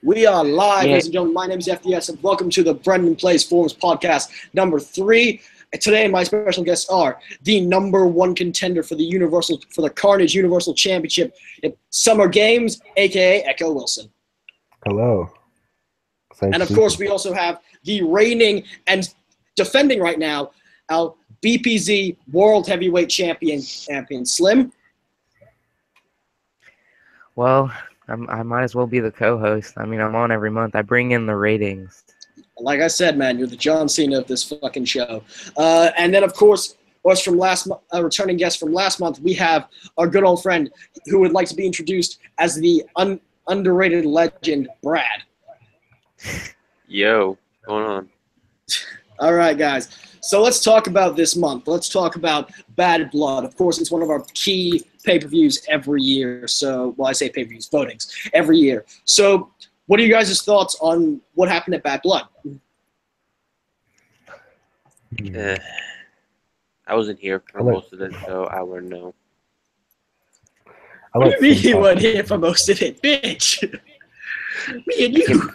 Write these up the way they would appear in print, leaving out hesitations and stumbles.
We are live, ladies and gentlemen. My name is FDS, and welcome to the BPZ Forums Podcast number 3. Today, my special guests are the #1 contender for the Carnage Universal Championship at Summergamz, aka Echo Wilson. Hello. And of course, we also have the reigning and defending right now our BPZ World Heavyweight Champion Slim. Well, I might as well be the co-host. I mean, I'm on every month. I bring in the ratings. Like I said, man, you're the John Cena of this fucking show. And then, of course, from returning guest from last month, we have our good old friend who would like to be introduced as the underrated legend, Brad. Yo, what's going on? All right, guys. So let's talk about this month. Let's talk about Bad Blood. Of course, it's one of our key pay-per-views every year. So, well, I say pay-per-views, votings, every year. So what are you guys' thoughts on what happened at Bad Blood? I wasn't here for most of it, so I wouldn't know. What do you mean you weren't here for most of it, bitch? Me and you.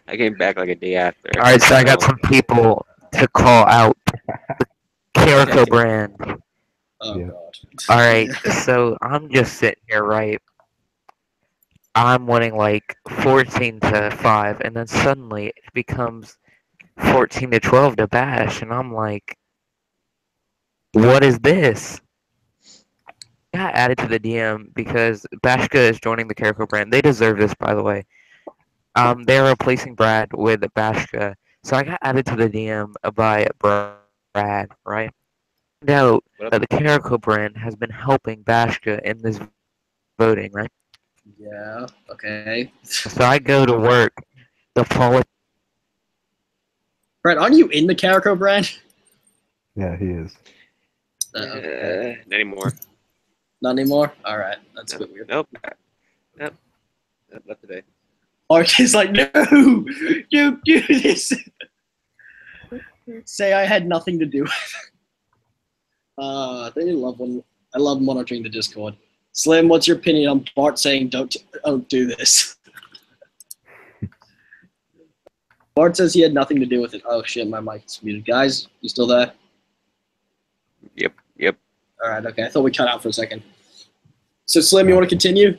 I came back like a day after. All right, so I got some people to call out the Carico brand. Oh, yeah. God. All right, so I'm just sitting here, right? I'm winning like 14-5, and then suddenly it becomes 14-12 to Bash, and I'm like, what is this? I got added to the DM because Bashka is joining the Carico brand. They deserve this, by the way. They're replacing Brad with Bashka. So I got added to the DM by Brad, right? Now, the Carico brand has been helping Bashka in this voting, right? Yeah, okay. So I go to work. Brad, aren't you in the Carico brand? Yeah, he is. Okay. Not anymore. Not anymore? All right. That's a bit weird. Nope. Not today. Ark is like, no, don't do this. Say I had nothing to do with it. They love when I love monitoring the Discord. Slim, what's your opinion on Bart saying don't do this? Bart says he had nothing to do with it. Oh shit, my mic's muted. Guys, you still there? Yep. All right, okay. I thought we cut out for a second. So Slim, you want to continue?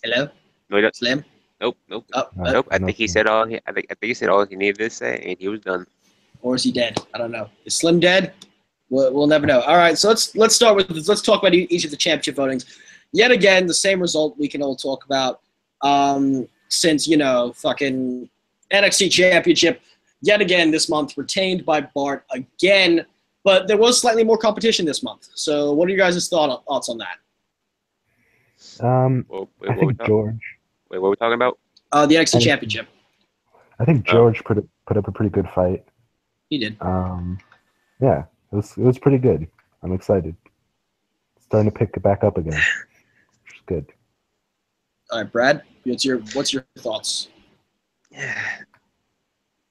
Hello? No, he don't. Slim? Nope. Oh, Nope. I think he said all. I think he said all he needed to say, and he was done. Or is he dead? I don't know. Is Slim dead? We'll never know. All right, so let's start with this. Let's talk about each of the championship votings. Yet again, the same result we can all talk about. Since fucking NXT Championship, yet again this month retained by Bart again, but there was slightly more competition this month. So, what are you guys' thoughts on that? I think George. Wait, what are we talking about? The NXT Championship. I think George put up a pretty good fight. He did. Yeah, it was pretty good. I'm excited. It's starting to pick it back up again, which is good. All right, Brad, what's your thoughts? Yeah.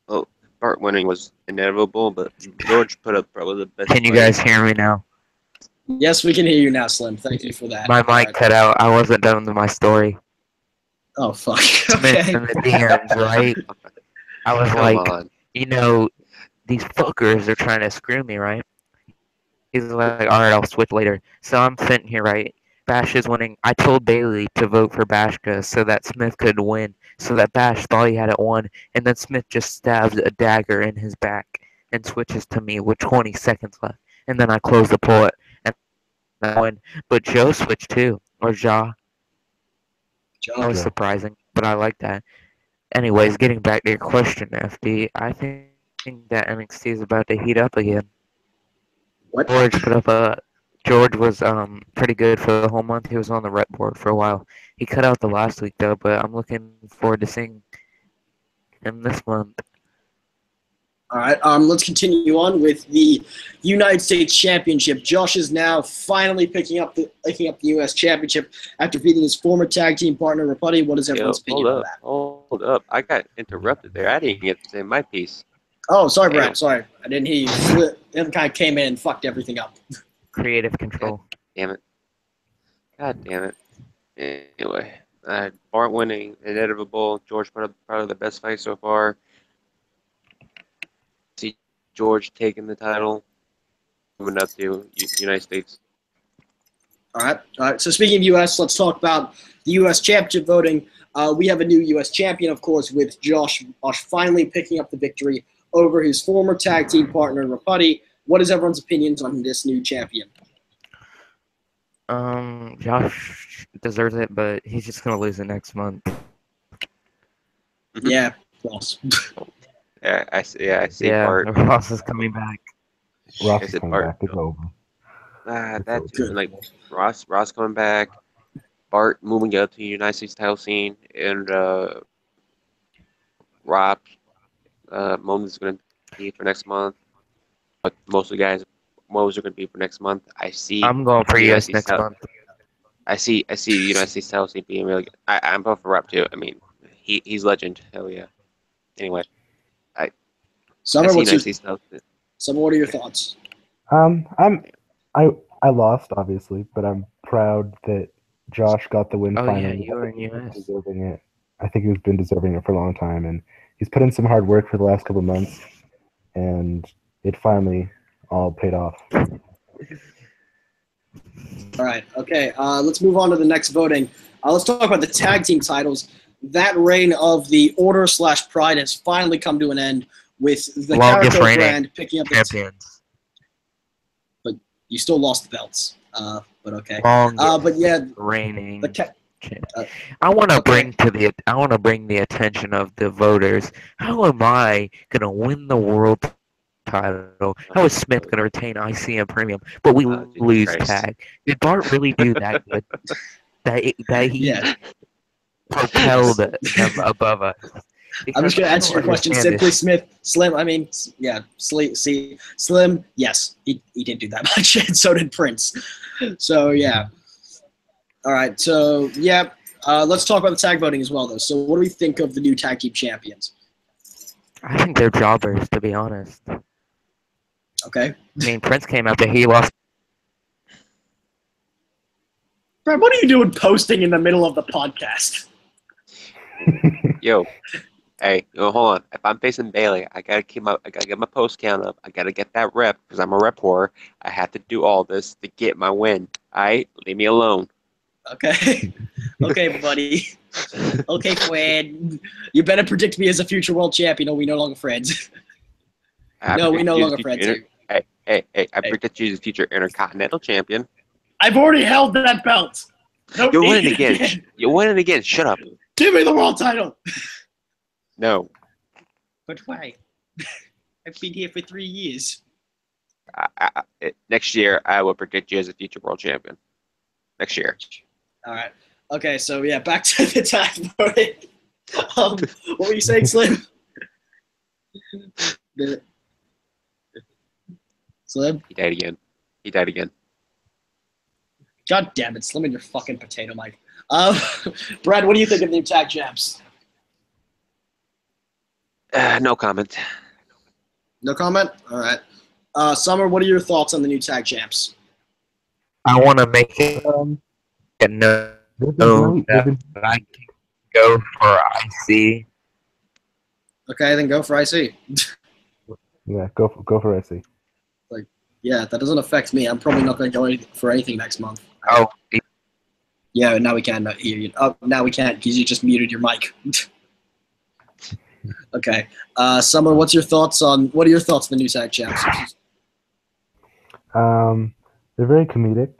Well, Bart winning was inevitable, but George put up probably the best. Can you guys hear me now? Yes, we can hear you now, Slim. Thank you for that. My mic cut out. I wasn't done with my story. Oh, fuck. Smith Okay. in the DMs, right? I was Come like, on. these fuckers are trying to screw me, right? He's like, all right, I'll switch later. So I'm sitting here, right? Bash is winning. I told Bailey to vote for Bashka so that Smith could win, so that Bash thought he had it won, and then Smith just stabs a dagger in his back and switches to me with 20 seconds left. And then I close the poll and I win. But Joe switched too, or Ja. That was surprising, but I like that. Anyways, getting back to your question, FD, I think that NXT is about to heat up again. What? George was pretty good for the whole month. He was on the rep board for a while. He cut out the last week though, but I'm looking forward to seeing him this month. All right, let's continue on with the United States Championship. Josh is now finally picking up the U.S. Championship after beating his former tag team partner, Rapuddy. What is everyone's opinion on that? Hold up. I got interrupted there. I didn't get to say my piece. Oh, sorry, Brad. Sorry. I didn't hear you. It kind of came in and fucked everything up. Creative control. Damn it. God damn it. Anyway, Bart winning, inevitable. George put up probably the best fight so far. See George taking the title, moving up to United States. All right. So speaking of U.S., let's talk about the U.S. championship voting. We have a new U.S. champion, of course, with Josh finally picking up the victory over his former tag team partner, Rapati. What is everyone's opinions on this new champion? Josh deserves it, but he's just gonna lose it next month. Yeah, Ross. I see Yeah, Bart. Ross is coming back. Ross Is is it coming Bart? back. It's over. That's Good. like Ross coming back. Bart moving up to the United States title scene, and Rob Moan's going to be for next month. But most of the guys, Mo's are going to be for next month. I'm going for the US next month. I see the United States title scene being really good. I'm both for Rob too. I mean, he's legend. Hell yeah. Anyway, Summer, what are your thoughts? I lost obviously, but I'm proud that Josh got the win Oh finally. yeah, you were in He's been US. deserving it. I think he's been deserving it for a long time, and he's put in some hard work for the last couple of months, and it finally all paid off. All right. Okay. Let's move on to the next voting. Let's talk about the tag team titles. That reign of the Order/Pride has finally come to an end with the Longest Carico reigning brand picking up the champions. but you still lost the belts. But okay. Longest But yeah, reigning. uh, I want to okay. bring the attention of the voters. How am I gonna win the world title? How is Smith gonna retain IC and Premium, but we Jesus lose Christ. tag? Did Bart really do that good? that he Yeah. propelled them above us? I'm just Because gonna I answer don't your question understand simply, this. Smith. Slim. I mean, yeah. Slim. Yes, he didn't do that much, and so did Prince. So yeah. All right. So yeah. Let's talk about the tag voting as well, though. So what do we think of the new tag team champions? I think they're jobbers, to be honest. Okay. I mean, Prince came out there, he lost. Brad, what are you doing posting in the middle of the podcast? Yo, hey, hold on. If I'm facing Bailey, I gotta get my post count up. I gotta get that rep because I'm a rep whore. I have to do all this to get my win. Alright, leave me alone. Okay. Okay, buddy. Okay, Fred. You better predict me as a future world champion, or we no longer friends. No, we no longer friends here. Hey! I predict you as the future Intercontinental Champion. I've already held that belt. Don't You're need winning it again. You're winning again. Shut up. Give me the world title. No. But why? I've been here for 3 years. Next year, I will predict you as a future world champion. Next year. All right. Okay, so yeah, back to the tag voting. What were you saying, Slim? Slim? He died again. God damn it, Slim and your fucking potato mic. Brad, what do you think of the new tag champs? No comment. No comment? All right. Summer, what are your thoughts on the new tag champs? I want to make it no that I can go for IC. Okay, then go for IC. Yeah, go for IC. Yeah, that doesn't affect me. I'm probably not going to go for anything next month. Oh, Yeah, now we can't hear you. Oh, now we can't because you just muted your mic. Okay. Summer, what are your thoughts on the new tag champs? They're very comedic.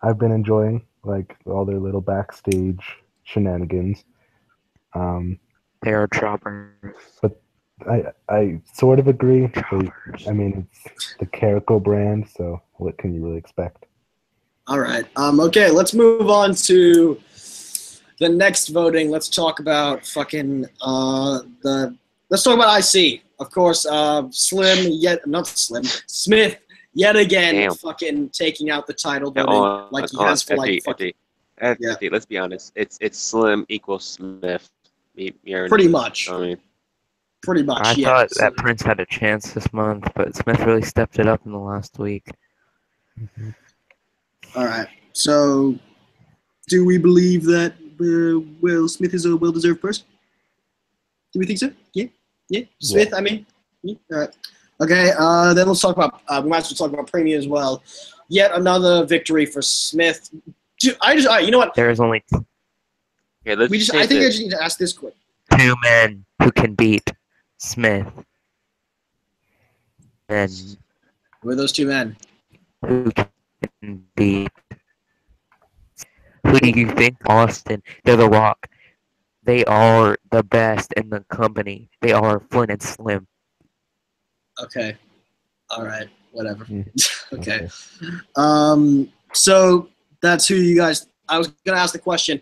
I've been enjoying like all their little backstage shenanigans. they are jobbers. But I sort of agree. I mean, it's the Carico brand, so what can you really expect? All right. Okay, let's move on to the next voting. Let's talk about fucking let's talk about IC. Of course, Smith yet again. Damn. Fucking taking out the title voting like he has for like fucking. FD, let's be honest. It's Slim equals Smith. Pretty much. I mean, Pretty much. I Yeah. thought that Prince had a chance this month, but Smith really stepped it up in the last week. All right. So Do we believe that Will Smith is a well-deserved person? Do we think so? Yeah. Smith, yeah. I mean. Yeah. All right. Okay. Then let's talk about. We might as well talk about premium as well. Yet another victory for Smith. Dude, you know what? There is only. Yeah, I think I just need to ask this quick. 2 men who can beat Smith. And Who are those 2 men? who can beat? Who do you think, Austin? They're The Rock. They are the best in the company. They are Flynn and Slim. Okay. All right. Whatever. Mm. Okay. So that's who you guys. I was gonna ask the question.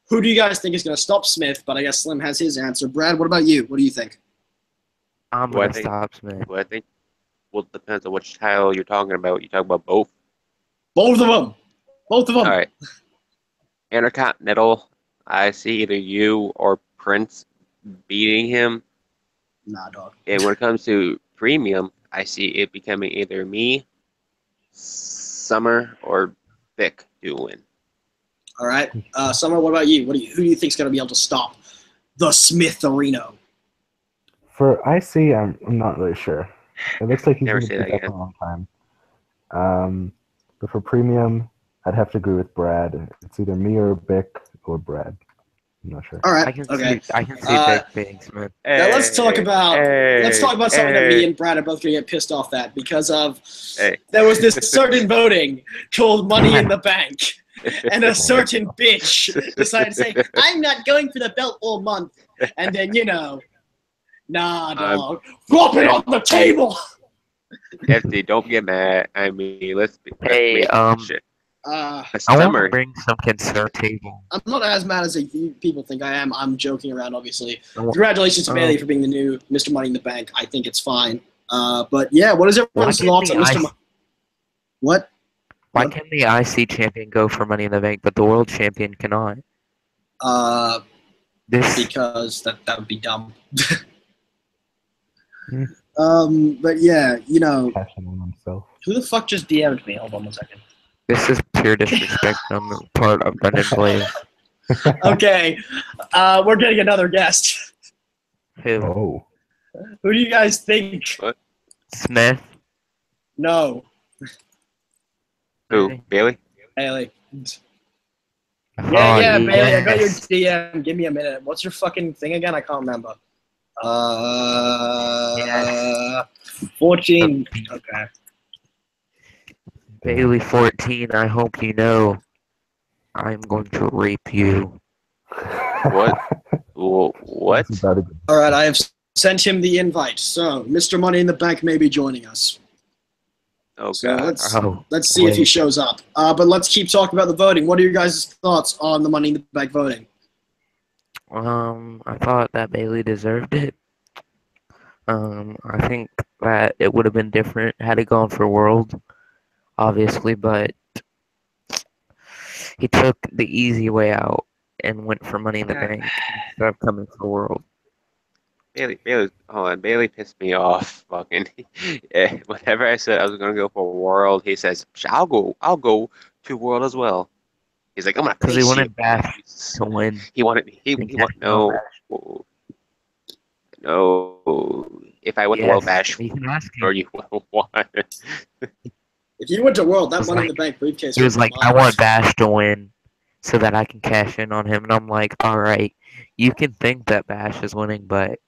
Who do you guys think is gonna stop Smith? But I guess Slim has his answer. Brad, what about you? What do you think? I'm Well, I gonna think- stop Smith. Well, I think. Well, it depends on which title you're talking about. You talk about both. Both of them. Both of them. All right. Intercontinental. I see either you or Prince beating him. Nah, dog. And when it comes to premium, I see it becoming either me, Summer, or Vic dueling. All right. Summer, what about you? Who do you think is gonna be able to stop the Smith-Areno? For IC, I'm not really sure. It looks like he's Never going say to that be back again. for a long time. But for premium, I'd have to agree with Brad. It's either me or Bick or Brad. I'm not sure. All right. I can Okay. see Vic beating Smith. Now let's talk about something that me and Brad are both gonna get pissed off at because of there was this certain voting called Money in the Bank, and a certain bitch decided to say, "I'm not going for the belt all month," and then nah, dog, drop it on the table. FD, don't get mad. I mean, let's Hey, shit. I want to Summer. bring some concern table. I'm not as mad as people think I am. I'm joking around, obviously. I want- Congratulations to Bailey for being the new Mr. Money in the Bank. I think it's fine. But yeah, what is everyone's Why thoughts on can't Mr. the What? Why can the IC champion go for Money in the Bank, but the world champion cannot? This Because that would be dumb. Hmm. But yeah, Cashing in himself. who the fuck just DM'd me? Hold on 1 second. is pure disrespect on the part of Brendan Blaze. Okay, we're getting another guest. Who? Oh. Who do you guys think? Smith. No, Who? Bailey? Bailey. Oh, Yeah, Bailey. I got your yes. DM. Give me a minute. What's your fucking thing again? I can't remember. 14. Okay. Bailey 14, I hope you know I'm going to rape you. What? What? This is about to be- All right, I have sent him the invite. So, Mr. Money in the Bank may be joining us. Oh, So God. let's see if he shows up. But let's keep talking about the voting. What are your guys' thoughts on the Money in the Bank voting? I thought that Bailey deserved it. I think that it would have been different had it gone for World, obviously, but he took the easy way out and went for Money in the Bank instead of coming for World. Hold on. Bailey pissed me off. Fucking. Yeah, whenever I said I was gonna go for World, he says, I'll go to World as well. He's like, I'm gonna Because he face wanted you. Bash to win. He wanted. He wanted. No. If I went to World Bash, You can ask or him. you want. If you went to World, that It's Money in like- the Bank briefcase He was would be like, I mine. want Bash to win so that I can cash in on him. And I'm like, all right, you can think that Bash is winning, but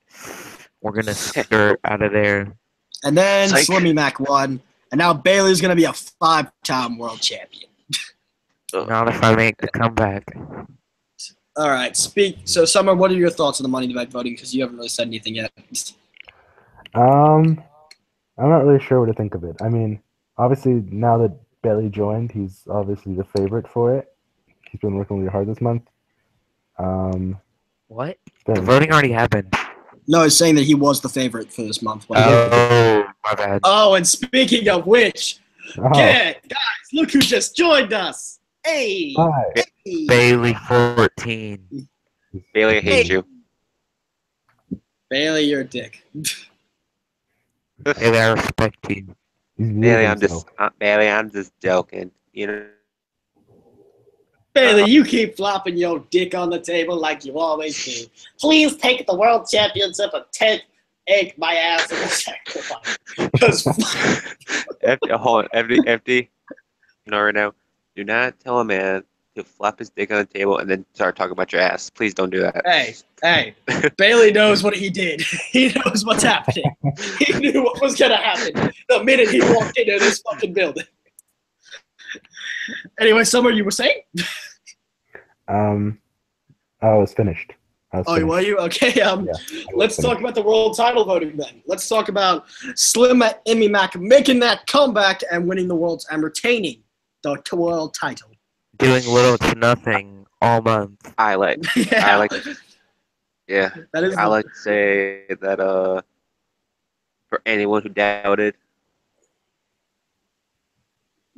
we're going to skirt out of there. And then Psych. Slimmy Mac won. And now Bailey's going to be a 5-time world champion. Not if I make the comeback. All right. So, Summer, what are your thoughts on the Money in the Bank voting? Because you haven't really said anything yet. I'm not really sure what to think of it. I mean, obviously, now that Bailey joined, he's obviously the favorite for it. He's been working really hard this month. What? Then- The voting already happened. No, he's saying that he was the favorite for this month. Oh, my bad. Oh, and speaking of which, Oh, yeah, guys, look who just joined us. Hey. hi. Hey. Bailey 14. Bailey, I hate you. Bailey, you're a dick. Bailey, I respect you. He's muted Bailey, himself. I'm just joking. You know. Bailey, you keep flopping your dick on the table like you always do. Please take the world championship and egg my ass in the sacrifice. Hold on, FD. No, right now. Do not tell a man to flop his dick on the table and then start talking about your ass. Please don't do that. Hey, Bailey knows what he did. He knows what's happening. He knew what was gonna happen the minute he walked into this fucking building. Anyway, Summer, you were saying? I was finished. Oh, were you? Okay, let's talk about the world title voting then. Let's talk about Slim Emmy Mac making that comeback and winning the world's and retaining the world title. Doing little to nothing all month. I like to say that for anyone who doubted.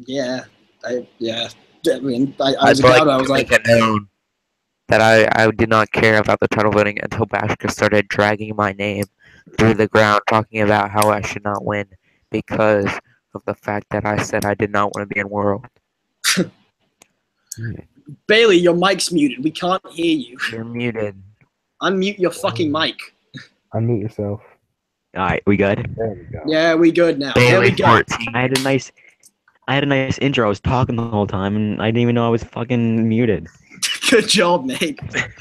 I was a doubter. I was like, known that I did not care about the title voting until Bashka started dragging my name through the ground, talking about how I should not win because of the fact that I said I did not want to be in World. Bailey, your mic's muted. We can't hear you. You're muted. Unmute your fucking mic. Unmute yourself. All right, we good? There we go. Yeah, we good now. Bailey There we go. 14. I had a nice intro. I was talking the whole time, and I didn't even know I was fucking muted. Good job, Nate.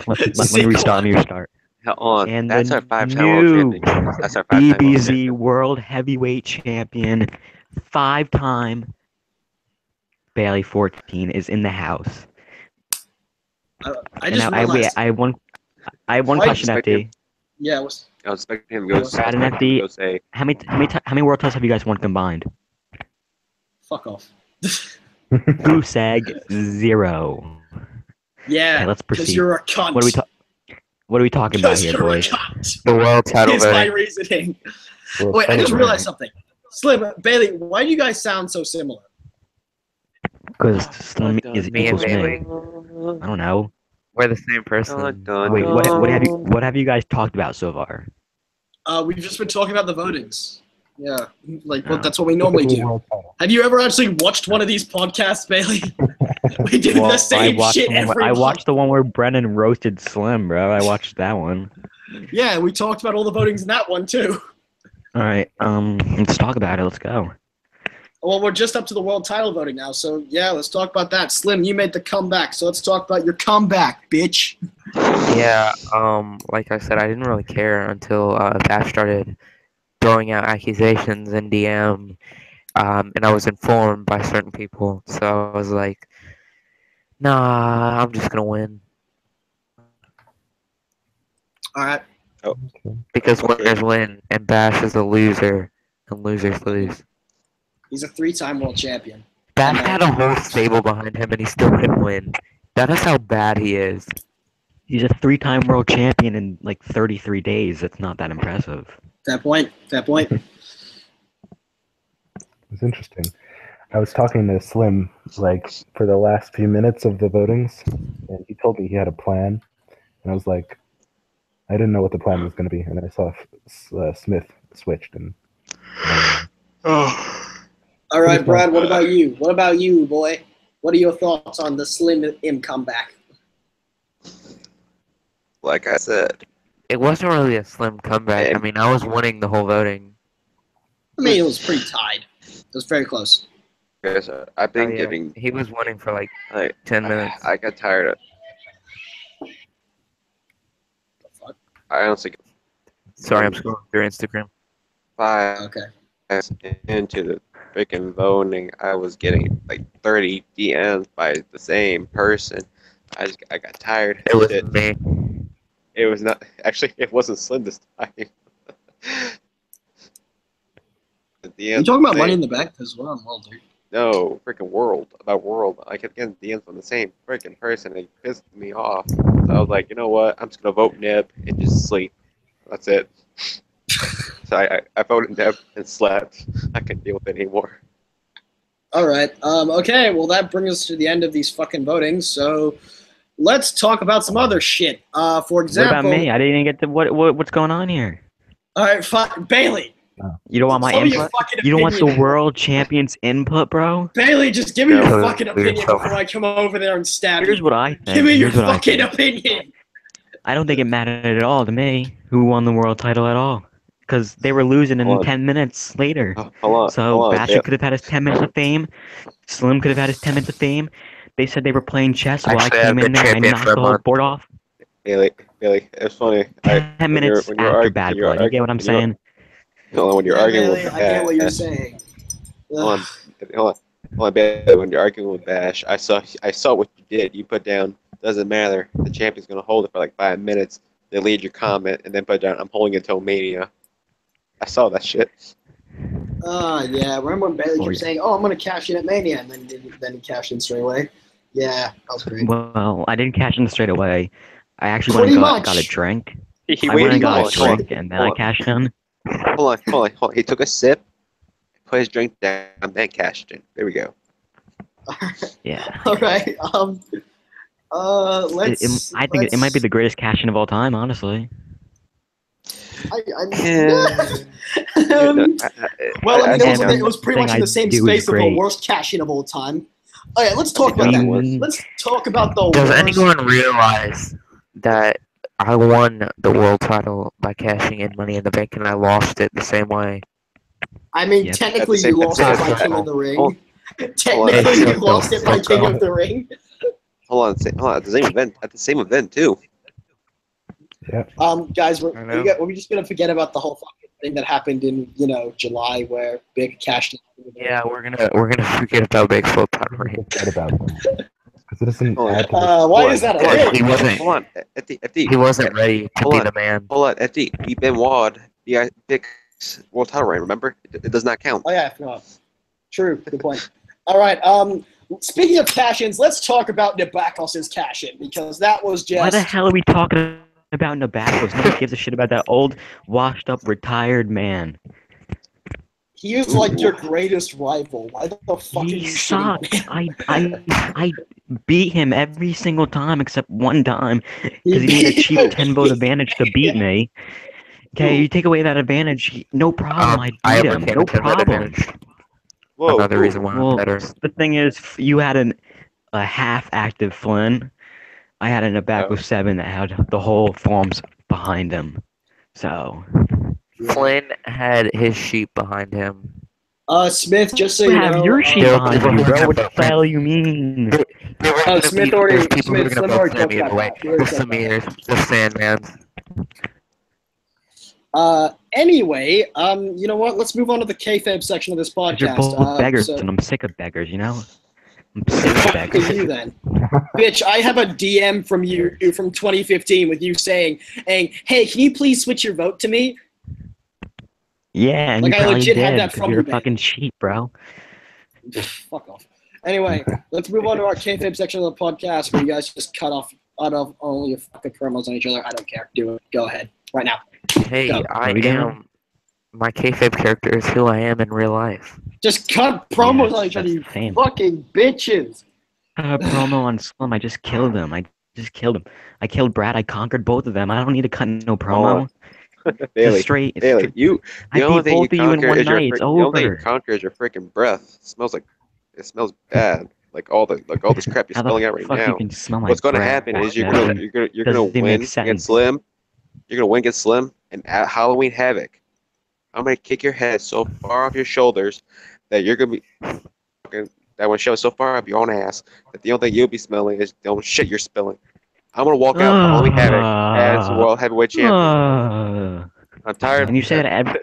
Let me restart. Hold on. And That's the our 5-time world new champion. That's our 5-time world BPZ champion. World Heavyweight Champion, 5-time Bailey 14 is in the house. I just And realized. I have one question, FD. Yeah, I was expecting him to go Brad and FD, say, how many world titles have you guys won combined? fuck off. Goose egg 0. Yeah, Okay, let's because proceed. you're a cunt. What are we talking about Because here, you're a boys? cunt. The world title Is my voting. reasoning. Well, Wait, I just title realized something. Slim, Bailey, why do you guys sound so similar? Because Slim is Me and equals Bailey. me. I don't know. We're the same person. Wait, what have you guys talked about so far? We've just been talking about the votings. Yeah, Oh. that's what we normally Typical do. world title. Have you ever actually watched one of these podcasts, Bailey? We do the same shit every I month. watched the one where Brennan roasted Slim, bro. I watched that one. Yeah, we talked about all the votings in that one too. All right, let's talk about it. Let's go. Well, we're just up to the world title voting now, so yeah, let's talk about that. Slim, you made the comeback, so let's talk about your comeback, bitch. Yeah, like I said, I didn't really care until Bash started throwing out accusations in DM, and I was informed by certain people, so I was like, nah, I'm just gonna win. All right. Because winners win, and Bash is a loser, and losers lose. He's a 3-time world champion. Bash had a whole stable behind him, and he still couldn't win. That is how bad he is. He's a 3-time world champion in like 33 days. That's not that impressive. Fair point. It's interesting. I was talking to Slim like for the last few minutes of the votings, and he told me he had a plan, and I was like, I didn't know what the plan was going to be, and then I saw Smith switched, and All right, Brad, what about you? What about you, boy? What are your thoughts on the Slim M comeback? like I said, It wasn't really a slim comeback. I mean, I was winning the whole voting. I mean, it was pretty tied. It was very close. guys, I've been Oh, yeah. giving, He was winning for like like, 10 minutes. I got tired of. The fuck? I honestly Sorry, I'm scrolling through Instagram. 5 Okay. minutes into the freaking voting, I was getting like 30 DMs by the same person. I got tired. It was Shit. me. It was not actually. It wasn't Slim this time. The DMs You talking about were Money the in the same. Bank as well? Well, dude. No, freaking World. I kept getting DMs from the same freaking person. It pissed me off. So I was like, you know what? I'm just gonna vote Nib and just sleep. That's it. So I voted Nib and slept. I couldn't deal with it anymore. All right. Okay. Well, that brings us to the end of these fucking votings. So let's talk about some other shit. For What example, about me? I didn't even get to what's going on here. All right, Bailey. You don't want my Tell me your input? fucking You don't want the opinion. world champion's input, bro? Bailey, just give me No. your fucking opinion before I come over there and stab Here's you. what I think. Give me your Here's what I fucking think. opinion. I don't think it mattered at all to me who won the world title at all. Because they were losing in Hold on. 10 minutes later. Hold So on. Bastard could have had his 10 minutes of fame. Slim could have had his 10 minutes of fame. They said they were playing chess while I Actually, came I've in been there. I champion knocked for a the whole month. board off. Bailey, it's funny. 10 minutes after Bad Blood. You get what I'm saying? Hold on, when you're Yeah, arguing Bailey, with I get what you're Bash, saying. hold on, Bailey, when you're arguing with Bash, I saw what you did. You put down, doesn't matter. The champion's gonna hold it for like 5 minutes. They lead your comment and then put down, I'm holding it till Mania. I saw that shit. Yeah. Remember when Bailey Oh, kept yeah. saying, "Oh, I'm gonna cash in at Mania," and then he cashed in straight away. Yeah, that was great. Well, I didn't cash in straight away. I actually went Pretty and much. got a drink. He I went waited. and got a much. drink, and then I hold on. cashed in. Hold on. He took a sip, put his drink down, then cashed in. There we go. Yeah. All right. Let's. I think it might be the greatest cash in of all time, honestly. Well, I mean, I- it was pretty much in the same everything I do is space of the great. worst cash in of all time. Oh yeah, let's talk about that. Let's talk about the Does worst. anyone realize that I won the world title by cashing in Money in the Bank and I lost it the same way? I mean, Yep. technically, At the you same- lost it at by the King same- of the Ring. hold- Technically, you Hold on. lost it by King of the Ring. Hold on. At the same event too. Guys, I know. we're just gonna forget about the whole fucking thing that happened in July where Big cashed in. Yeah, we're gonna forget about Big Flip title reign. Forget about them. Because it doesn't Hold on. add to the Why is that a Hold on. thing? He wasn't. Hold on. FD. He wasn't ready to Hold be on. the man. Hold on, FD. We Benoit, the Big world title reign. Remember, it does not count. Oh yeah, I forgot. True, good point. All right. Speaking of cash-ins, let's talk about Nabakos' cash-in because that was just. Why the hell are we talking about Nabakos? Nobody gives a shit about that old, washed-up, retired man. He is like your greatest rival. Why the fuck are He you sucks. shitting? I beat him every single time except one time because he needed a cheap 10-vote advantage to beat me. Okay, you take away that advantage, no problem. I beat him. overcame No it to that problem. advantage. Whoa. Another reason why Well, I'm better. the thing is, you had a half-active Flynn. I had a back with 7 that had the whole forms behind him. So Flynn had his sheep behind him. Smith, just so you you have know, your sheep There were behind people you, who were bro. gonna What the vote for him. hell you mean? There were gonna Smith be, already- there's people who were Smith gonna already vote Sammy took that away. back. He already The took that Samirs, the Sandmans. Anyway, you know what? Let's move on to the kayfabe section of this 'Cause you're podcast. both beggars, So, and I'm sick of beggars, you know? I'm sick of fuck beggars. you then, bitch. I have a DM from you from 2015 with you saying, "Hey, can you please switch your vote to me?" Yeah, and Like, you I probably legit did, had that because from you're a you, man. fucking sheep, bro. Fuck off. Anyway, let's move on to our kayfabe section of the podcast where you guys just cut off all your fucking promos on each other. I don't care. Do it. Go ahead. Right now. Hey, Go. I Are we doing am. My kayfabe character is who I am in real life. Just cut promos Yeah, on each other, that's you the same. fucking bitches. A promo on Slim, I just killed him. I killed Brad. I conquered both of them. I don't need to cut no promo. Bailey, Just straight. Bailey, you. I The only beat thing you both of you in conquer one is your. night. It's The only thing you over. conquer is your freaking breath. It smells bad. Like all this crap you're How spelling the out right fuck you now. can smell my What's going to breath? happen is you're That gonna doesn't- you're gonna doesn't win make sense. against Slim. You're gonna win against Slim, and at Halloween Havoc, I'm gonna kick your head so far off your shoulders that you're gonna be fucking. That one shove so far up your own ass that the only thing you'll be smelling is the old shit you're spilling. I'm gonna walk out Halloween Havoc as the world heavyweight champion. I'm tired. And you say that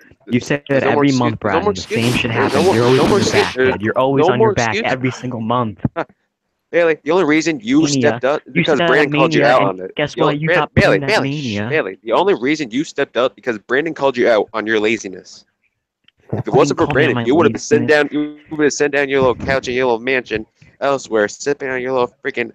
There's no more every excuse- month, there's no Brad. more and the same excuses. shit There's happens. no You're more- always no on more your back, excuses. kid. You're always No on your more back excuses. every single month. Bailey, the only reason you Mania. stepped up is You because said that Brandon called you Mania, out and on it. guess The what? only- You got Bailey, pinned at Bailey, shh, Mania. Bailey, the only reason you stepped up because Brandon called you out on your laziness. If it Fucking wasn't for call me on Brandon, my you would have been sitting laziness. down. You would have sitting down in your little couch in your little mansion elsewhere, sipping on your little freaking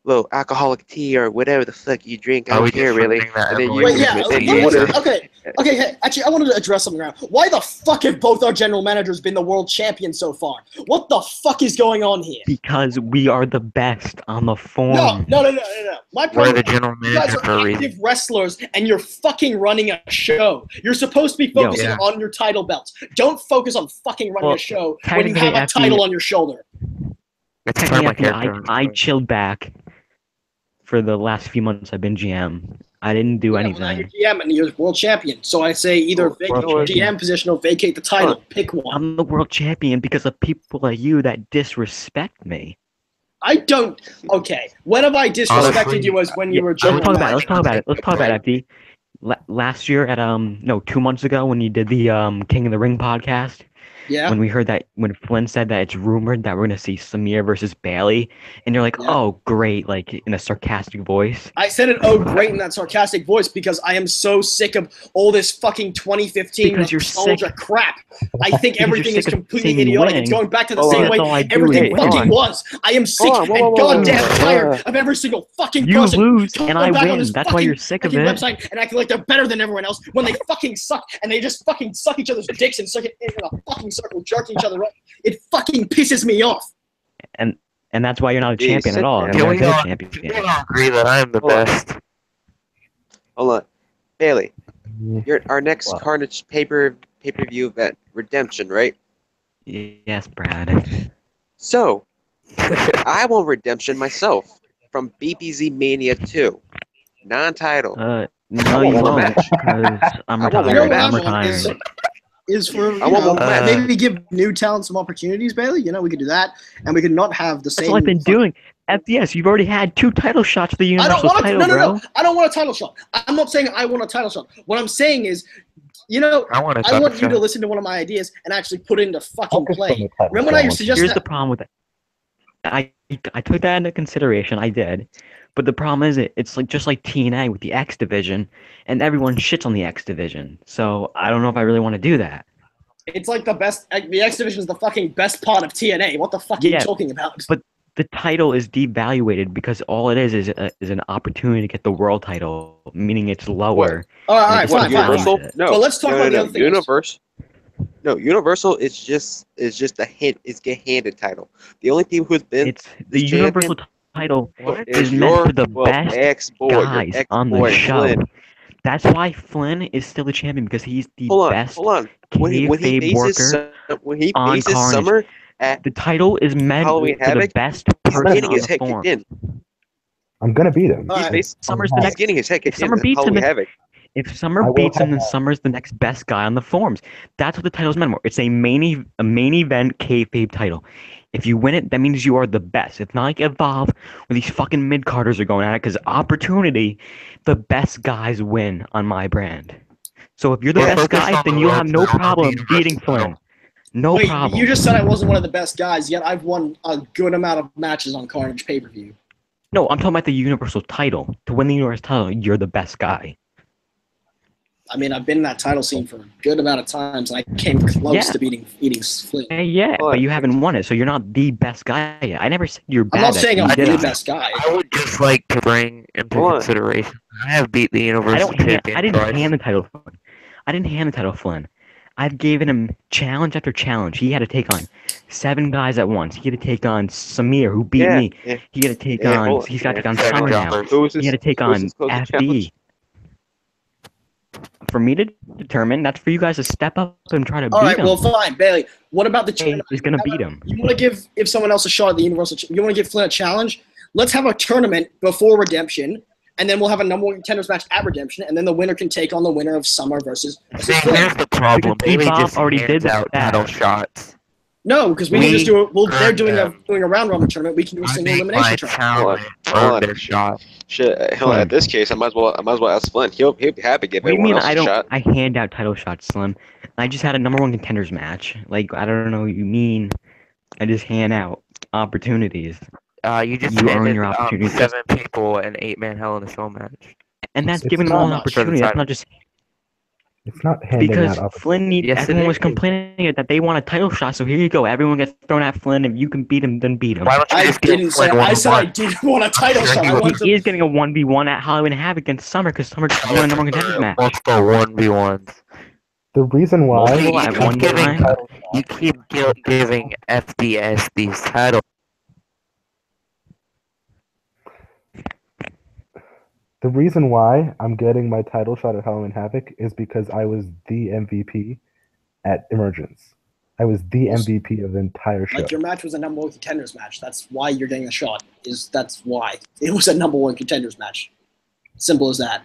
little alcoholic tea or whatever the fuck you drink Are we out here, just really. saying that And then everyone you Wait, yeah. can then say you yes? would've- Okay. Hey, actually, I wanted to address something around. Why the fuck have both our general managers been the world champions so far? What the fuck is going on here? Because we are the best on the No. forum. My We're problem the is general you guys manager are for a active reason. wrestlers and you're fucking running a show. You're supposed to be Yo. focusing Yeah. on your title belts. Don't focus on fucking running Well, a show when you technically, have a after title you- on your shoulder. It's part of Technically, my after character. I chilled back for the last few months I've been GM. I didn't do Yeah, well, now anything. you're GM and you're world champion. So I say either vacate the world GM position or vacate the title. Pick one. I'm the world champion because of people like you that disrespect me. I don't. Okay. When have I disrespected Honestly, you as when Yeah, you were let's general talk about it. Let's manager? talk about it. Let's talk about it, FD. Last year at no, 2 months ago when you did the King of the Ring podcast, Yeah. when we heard that when Flynn said that it's rumored that we're gonna see Samir versus Bailey, and you're like, Yeah. oh great, like in a sarcastic voice. I said it oh great in that sarcastic voice because I am so sick of all this fucking 2015 Because you're nostalgia sick. crap. I think Because you're everything is sick of completely seeing me idiotic. It's winning. going back to the Hold same on. way That's all I do everything is win. fucking was. I am sick Hold on, whoa, and whoa, whoa, goddamn whoa. tired of every single fucking You person lose going and I back on win. this That's why fucking you're sick of fucking it. website and acting like they're better than everyone else when they fucking suck and they just fucking suck each other's dicks and suck it in a fucking circle, jerking each other up. It fucking pisses me off. And that's why you're not a Dude, champion sit at all. down. You're Can not we a all, champion. can we all agree that I am the Hold on. best? Hold on. Bailey, you're our next Wow. Carnage pay-per-view event, Redemption, right? Yes, Brad. So, I want Redemption myself from BPZ Mania 2. Non-title. No, want you one won't, match. because I'm I want one You know what retired. I I'm match. want retiring. is for I want one match. maybe give new talent some opportunities, Bailey. You know, we could do that, and we could not have the That's same. all I've been fucking- doing. FDS, you've already had 2 title shots for the I don't Universal want to. title, No, bro. no. I don't want a title shot. I'm not saying I want a title shot. What I'm saying is, you know, I want to I want you to listen to one of my ideas and actually put it into fucking Focus on play. the title Remember when I challenge. suggested Here's the that? problem with it. I took that into consideration. I did, but the problem is it's like just like TNA with the X division, and everyone shits on the X division. So I don't know if I really want to do that. It's like the best. The X Division is the fucking best part of TNA. What the fuck are you Yeah, talking about? but the title is devaluated because all it is an opportunity to get the world title, meaning it's lower. All right, What, fine. Universal? No. So let's talk no, about the no, other thing. Universal. No, Universal is just a hint. It's get handed title. The only people who's been It's the champion universal title is is meant for the well, best ex-boy, your guys on the ex-boy, show. Flynn. That's why Flynn is still the champion because he's the Hold on, best hold on. When he kayfabe faces worker. when he on faces Carnage. Summer at The title is meant Halloween for the Havoc, best he's person getting on his the head forum. kicked in. I'm gonna beat him. All He's right. facing Summer's the He's He's next. getting his head If kicked in. Summer at beats him, Halloween Havoc. If Summer I will beats him, have then that. Summer's the next best guy on the forums. That's what the title's meant for. It's a main event kayfabe title. If you win it, that means you are the best. It's not like Evolve where these fucking mid-carders are going at it because opportunity, the best guys win on my brand. So if you're the We're best focused guy, on then the you'll world have no title, not the problem universal beating title. Flynn. No Wait, problem. you just said I wasn't one of the best guys, yet I've won a good amount of matches on Carnage pay-per-view. No, I'm talking about the universal title. To win the universal title, you're the best guy. I mean, I've been in that title scene for a good amount of times, and I came close Yeah. to beating Flynn. Yeah, Well, but you haven't won it, so you're not the best guy yet. I never said you're bad. I'm not at saying it. I'm You did the it. best guy. I would just like to bring into Hold on. consideration. I have beat the I Universal don't. Champion I didn't twice. hand the title. To Flynn. I didn't hand the title to Flynn. I've given him challenge after challenge. He had to take on 7 guys at once. He had to take on Samir, who beat Yeah, me. yeah. He had to take Yeah, on. hold on. He's got to take on Yeah, Summer now. jobbers. Who was He his, had to take who was on his closest FD. challenge? For me to determine, that's for you guys to step up and try to All beat right, him. well, fine, Bailey. What about the Hey, tournament? is gonna beat him. You want to give someone else a shot at the Universal? You want to give Flynn a challenge? Let's have a tournament before Redemption, and then we'll have a number 1 contenders match at Redemption, and then the winner can take on the winner of Summer versus See, Flynn. here's the problem. Because Bailey Bob just already hands did out that. title shots. No, because we can We just do it. Well, they're earned doing them. a round robin tournament. We can do a I single think my elimination tournament. talent Hold on. earned their shot. Shit, hell, at this case, I might as well ask Flynn. He'll be happy to give What do you everyone mean else I a don't? shot. I hand out title shots, Slim. I just had a number 1 contenders match. Like I don't know what you mean. I just hand out opportunities, You just You earn handed your opportunities. 7 people an 8-man Hell in a Cell match. and that's It's giving them not all an much for the opportunity. That's title. not just. It's not handing Because out Flynn Yes, it everyone was is. complaining that they want a title shot, so here you go. Everyone gets thrown at Flynn. If you can beat him, then beat him. Why don't you I just give didn't say. Flynn I said I 1-1? didn't want a title Sure shot. he I will. want He to. is getting a 1v1 at Halloween Havoc against Summer because Summer just won a number one contenders match. Multiple 1v1s. The reason why Multiple at one time. You keep giving FDS these titles. the reason why I'm getting my title shot at Halloween Havoc is because I was the MVP at Emergence. I was the MVP of the entire show. Like your match was a number one contenders match. That's why you're getting a shot. That's why it was a number one contenders match. Simple as that.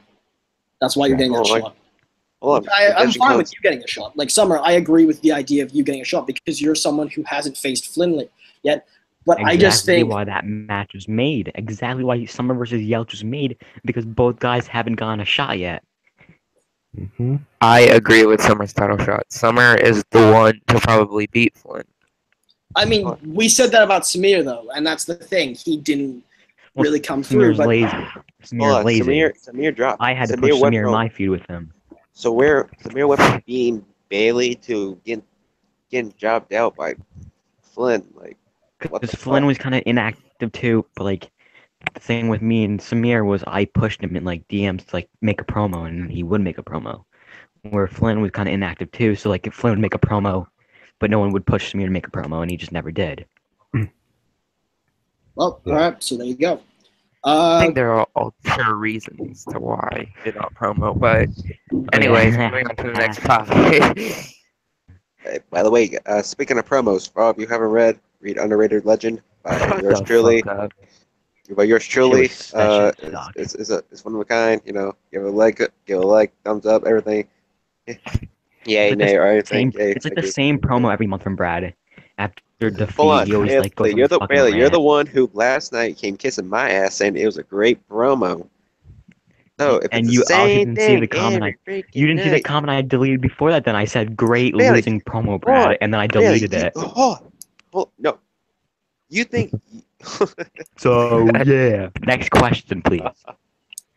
That's why you're getting that shot. Hold on. I'm fine with you getting a shot. Like Summer, I agree with the idea of you getting a shot because you're someone who hasn't faced Flynn yet. But Exactly I just think why that match was made. Exactly why Summer versus Yelch was made, because both guys haven't gotten a shot yet. Mm-hmm. I agree with Summer's title shot. Summer is the one to probably beat Flynn. I mean, we said that about Samir though, and that's the thing. He didn't Well, really come through. Samir's But lazy. Samir's lazy. Samir dropped. I had to Samir push went Samir in from- my feud with him. So Samir went from being Bailey to getting jobbed out by Flynn. Like, what Because the Flynn fuck? was kind of inactive too, but like the thing with me and Samir was I pushed him in like DMs to like make a promo, and he would make a promo. Where Flynn was kind of inactive too, so like if Flynn would make a promo, but no one would push Samir to make a promo, and he just never did. well, Yeah. all right. So there you go. I think there are alternate reasons to why he did not promo, but anyways, moving on to the next topic. Hey, by the way, speaking of promos, for all of you who haven't read Underrated Legend by Shut yours the truly. fuck up. By yours truly, That shit sucked. it's one of a kind. You know, give a like, thumbs up, everything. Yay, It's nay, or anything. Yay, it's like thank the you. same promo every month from Brad. After defeat, Hold on, he always like goes Bailey, on a fucking Bailey, you're rant. the one who last night came kissing my ass saying it was a great promo. So if And it's you the also same didn't see thing the comment every freaking You didn't see the night. comment I deleted before that. Then I said great Bailey, losing promo, hold Brad, on. and then I Bailey, deleted it. No, you think? So yeah. Next question, please.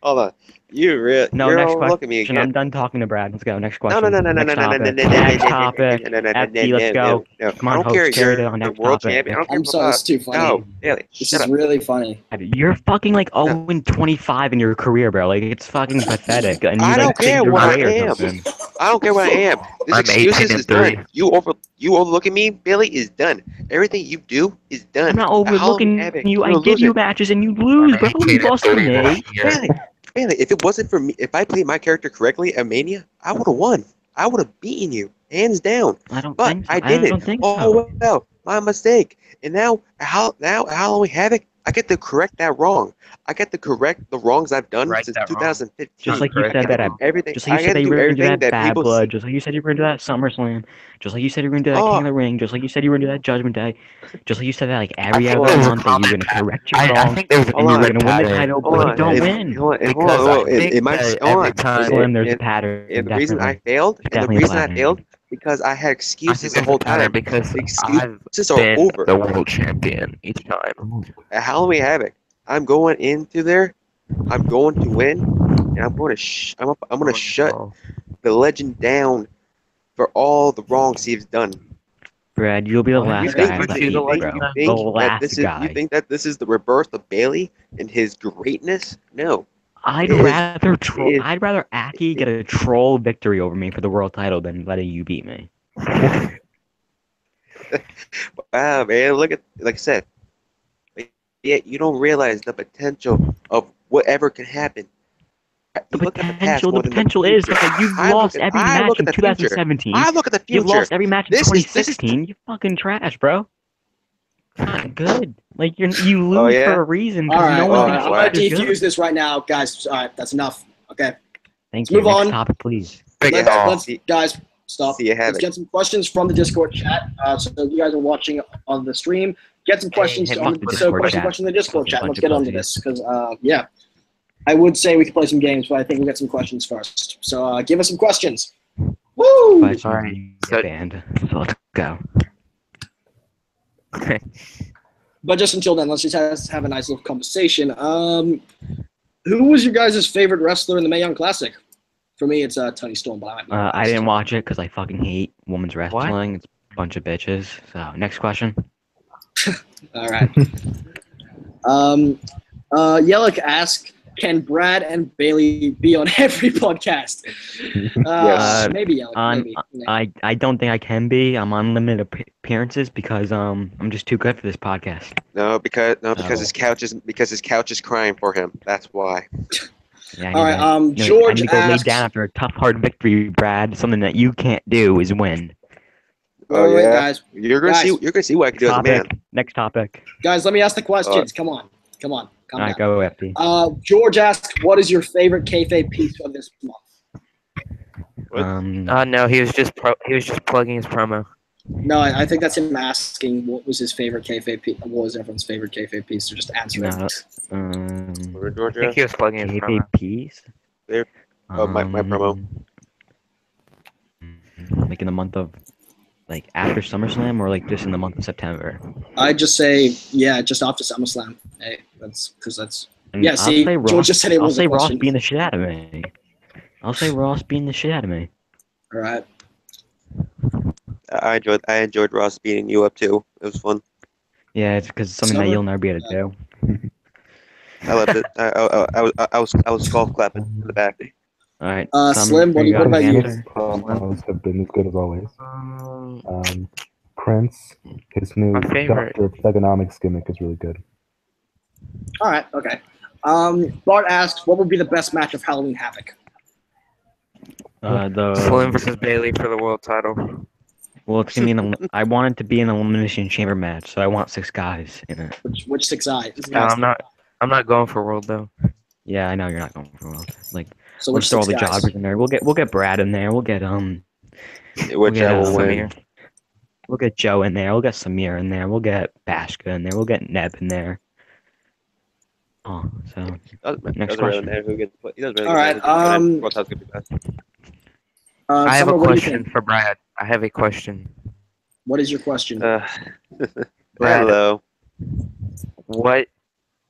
Hold on, you're Next all looking at me question. again. I'm done talking to Brad. Let's go. Next No, question. no, no, no, no, Next no, no, no, topic. no, no, Next no, topic. no, no, no, no, FD, let's go. no. Come I on, don't care. host, carry it You're on. the Next world topic. champion. I don't care I'm about sorry, it's too funny. No, Bailey, This shut is up. really funny. You're fucking like 0-25 in your career, bro. Like it's fucking pathetic. And you I like don't think care you're what I great or am. something. I don't care what I am. This I'm excuses 18 is and done. You overlook at me, Billy, is done. Everything you do is done. I'm not Halloween overlooking Havoc, you. I you're a give you loser. matches and you lose, bro. You lost to me. Bailey, if it wasn't for me, if I played my character correctly at Mania, I would have won. I would have beaten you, hands down. I don't But think so. I I didn't. don't think Oh so. well, my mistake. And now at Halloween Havoc, I get to correct that wrong. I get to correct the wrongs I've done Right since that wrong. 2015. Just like you correct said that that wrong. everything. Just like I you said gotta that you do were gonna do everything that that Bad people Blood. see. Just like you said you were gonna do that SummerSlam. Just like you said you were gonna do that King of the Ring. Just like you said you were gonna do that Judgment Day. Just like you said that like every think other there was a month that you were gonna common correct your I wrongs think there was a and you were common gonna win the pattern. title, Hold but you on, don't and- win. hold on, and hold Because on, I hold on. think It might that hold every on. time- Slim, there's a And- pattern. And the reason I Definitely. failed, and the Definitely a reason I pattern. failed, because I had I excuses think the there's whole a pattern time. because The I've excuses are been over. the world champion each time. At Halloween Havoc, I'm going into there. I'm going to win, and I'm going to I'm going to shut the legend down for all the wrongs he's done. Brad, you'll be the Well, you last think- guy you I'm gonna think- beat, you think- bro. you The that last this is guy. you think that this is the rebirth of Bailey and his greatness? No. I'd It is- rather it is- I'd rather Aki get a troll victory over me for the world title than letting you beat me. Wow, man! Look at, like I said, yeah, you don't realize the potential of whatever can happen. The You look at the past potential, more the than potential is future. that you've I look lost at- every I match look in at the future. 2017. I look at the future. You've lost every match in This is- 2016. You fucking trash, bro. Not good. Like you lose Oh, yeah? for a reason All because right, no all one right. thinks I'm you're gonna good. defuse this right now, guys. All right, that's enough. Okay, Thank Let's you. move Next on. topic, please. Big let's, L. let's guys stop. See you have Let's it. get some questions from the Discord chat. So you guys are watching on the stream. Get some questions hey, on fuck the the Discord question chat. question in the Discord Fucking chat. bunch Let's of get on to pussies. this because yeah, I would say we could play some games, but I think we'll get some questions first. So give us some questions. Woo! Questions Alright, you so- banned. So let's go. But just until then, let's just have a nice little conversation. Who was your guys' favorite wrestler in the Mae Young Classic For me, it's Tony Storm, but I might be I biased. didn't watch it because I fucking hate women's wrestling. It's a bunch of bitches. So next question. All right. Yellick asks, can Brad and Bailey be on every podcast? Yes. Maybe, Yellick. Maybe. I don't think I can be. I'm on limited appearances because I'm just too good for this podcast. No, because his couch is crying for him. That's why. Yeah, All right. I George need to go lay asks. down after a tough, hard victory, Brad. Something that you can't do is win. Wait, guys. You're gonna see what I can do as a man. Next topic. Guys, let me ask the questions. Come on. Calm All down. right, go FD. George asks, what is your favorite kayfabe piece of this month? No, he was just plugging his promo. No, I think that's him asking what was his favorite kayfabe piece. What was everyone's favorite kayfabe piece? They're just answering. No. I think he was plugging his promo. piece. My promo. Like in the month of, like after SummerSlam or like just in the month of September. I'd just say, just after SummerSlam. Hey, that's. And Yeah, see, George just said it I'll was say a Ross question. beating the shit out of me. All right. I enjoyed Ross beating you up too. It was fun. Yeah, it's because it's something that you'll never be able to do. I loved it. I was golf clapping in the back. All right. Slim, what about you? Promos have been as good as always. Prince, his new My favorite. Doctor of Thugonomics gimmick is really good. All right. Okay. Bart asks, what would be the best match of Halloween Havoc? Slim versus Bailey for the world title. Well, it's gonna be I want it to be an elimination chamber match, so I want 6 guys in it. Which 6 guys? No, I'm not going for world though. Yeah, I know you're not going for world. Like, So we'll which throw all 6 the guys? jobbers in there. We'll get Brad in there. We'll get Whichever will win. Samir. We'll get Joe in there. We'll get Samir in there. We'll get Bashka in there. We'll get Neb in there. Oh, so next question. All right, I have a Summer, what do you question think? for Brad. I have a question. What is your question? Brad, Hello. what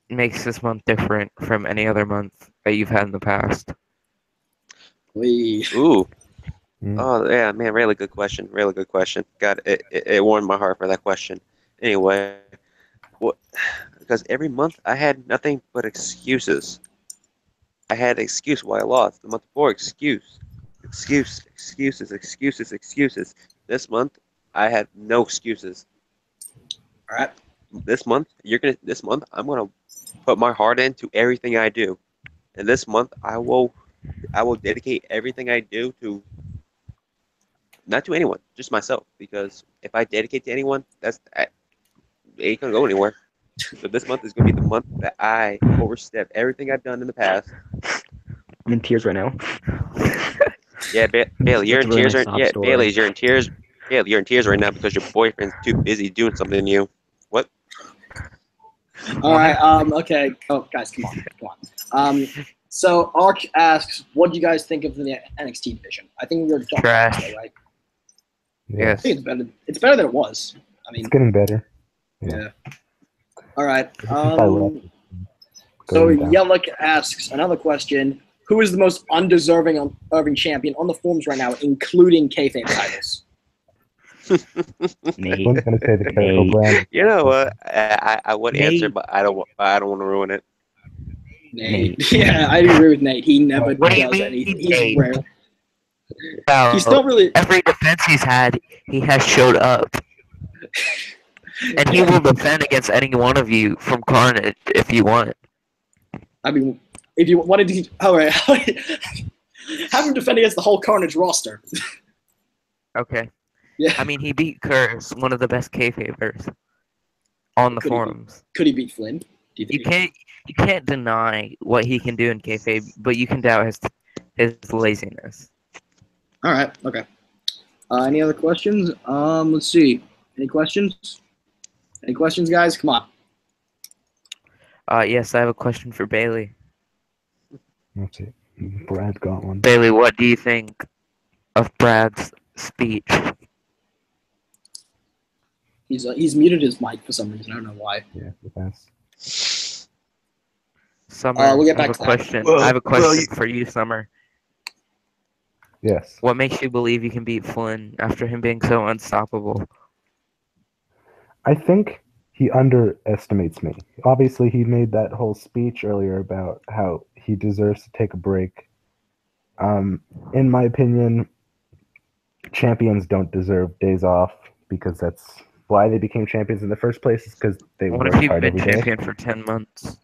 makes this month different from any other month that you've had in the past? Ooh. Mm. Oh yeah, man, really good question. Really good question. God, it warmed my heart for that question. Anyway, because every month I had nothing but excuses. I had an excuse why I lost. The month before, excuses. This month, I had no excuses. All right. This month, I'm gonna put my heart into everything I do, and this month I will dedicate everything I do to. Not to anyone, just myself. Because if I dedicate to anyone, it ain't gonna go anywhere. So this month is gonna be the month that I overstep everything I've done in the past. I'm in tears right now. Yeah, Bailey, you're in That's a really tears nice right. sob Yeah, story. Bailey, you're in tears. Bailey, you're in tears right now because your boyfriend's too busy doing something to you. What? All right. Okay. Oh, guys, come on. So Ark asks, what do you guys think of the NXT division? I think we were talking about Trash. that, right? Yeah. I Yes. think it's better. It's better than it was. I mean, It's getting better. yeah. All right. I love it. So Going down. Yellick asks another question: who is the most undeserving champion on the forums right now, including kayfabe titles? Nate. One's gonna say the Careful Nate. brand. You know what? I would answer, Nate. but I don't want to ruin it. Nate. Yeah, I agree with Nate. He never What do you does mean, anything. He's Nate? rare. Well, He's not really. every defense he's had, he has showed up. And he will defend against any one of you from Carnage if you want. I mean, if you wanted to, all right, have him defend against the whole Carnage roster. Okay. Yeah. I mean, he beat Curse, one of the best kayfabers on the Could he forums. Could he beat Flynn? Do you think? You can't deny what he can do in kayfabe, but you can doubt his laziness. All right. Okay. Any other questions? Let's see. Any questions? Any questions, guys? Come on. Yes, I have a question for Bailey. That's it. Brad got one. Bailey, what do you think of Brad's speech? He's muted his mic for some reason. I don't know why. Yeah, the best. Summer, we'll get I have back a to that. question. Well, I have a well, question for you, Summer. Yes. What makes you believe you can beat Flynn after him being so unstoppable? I think he underestimates me. Obviously, he made that whole speech earlier about how he deserves to take a break. In my opinion, champions don't deserve days off because that's why they became champions in the first place. Is because they What work if you've hard been every day. champion for 10 months?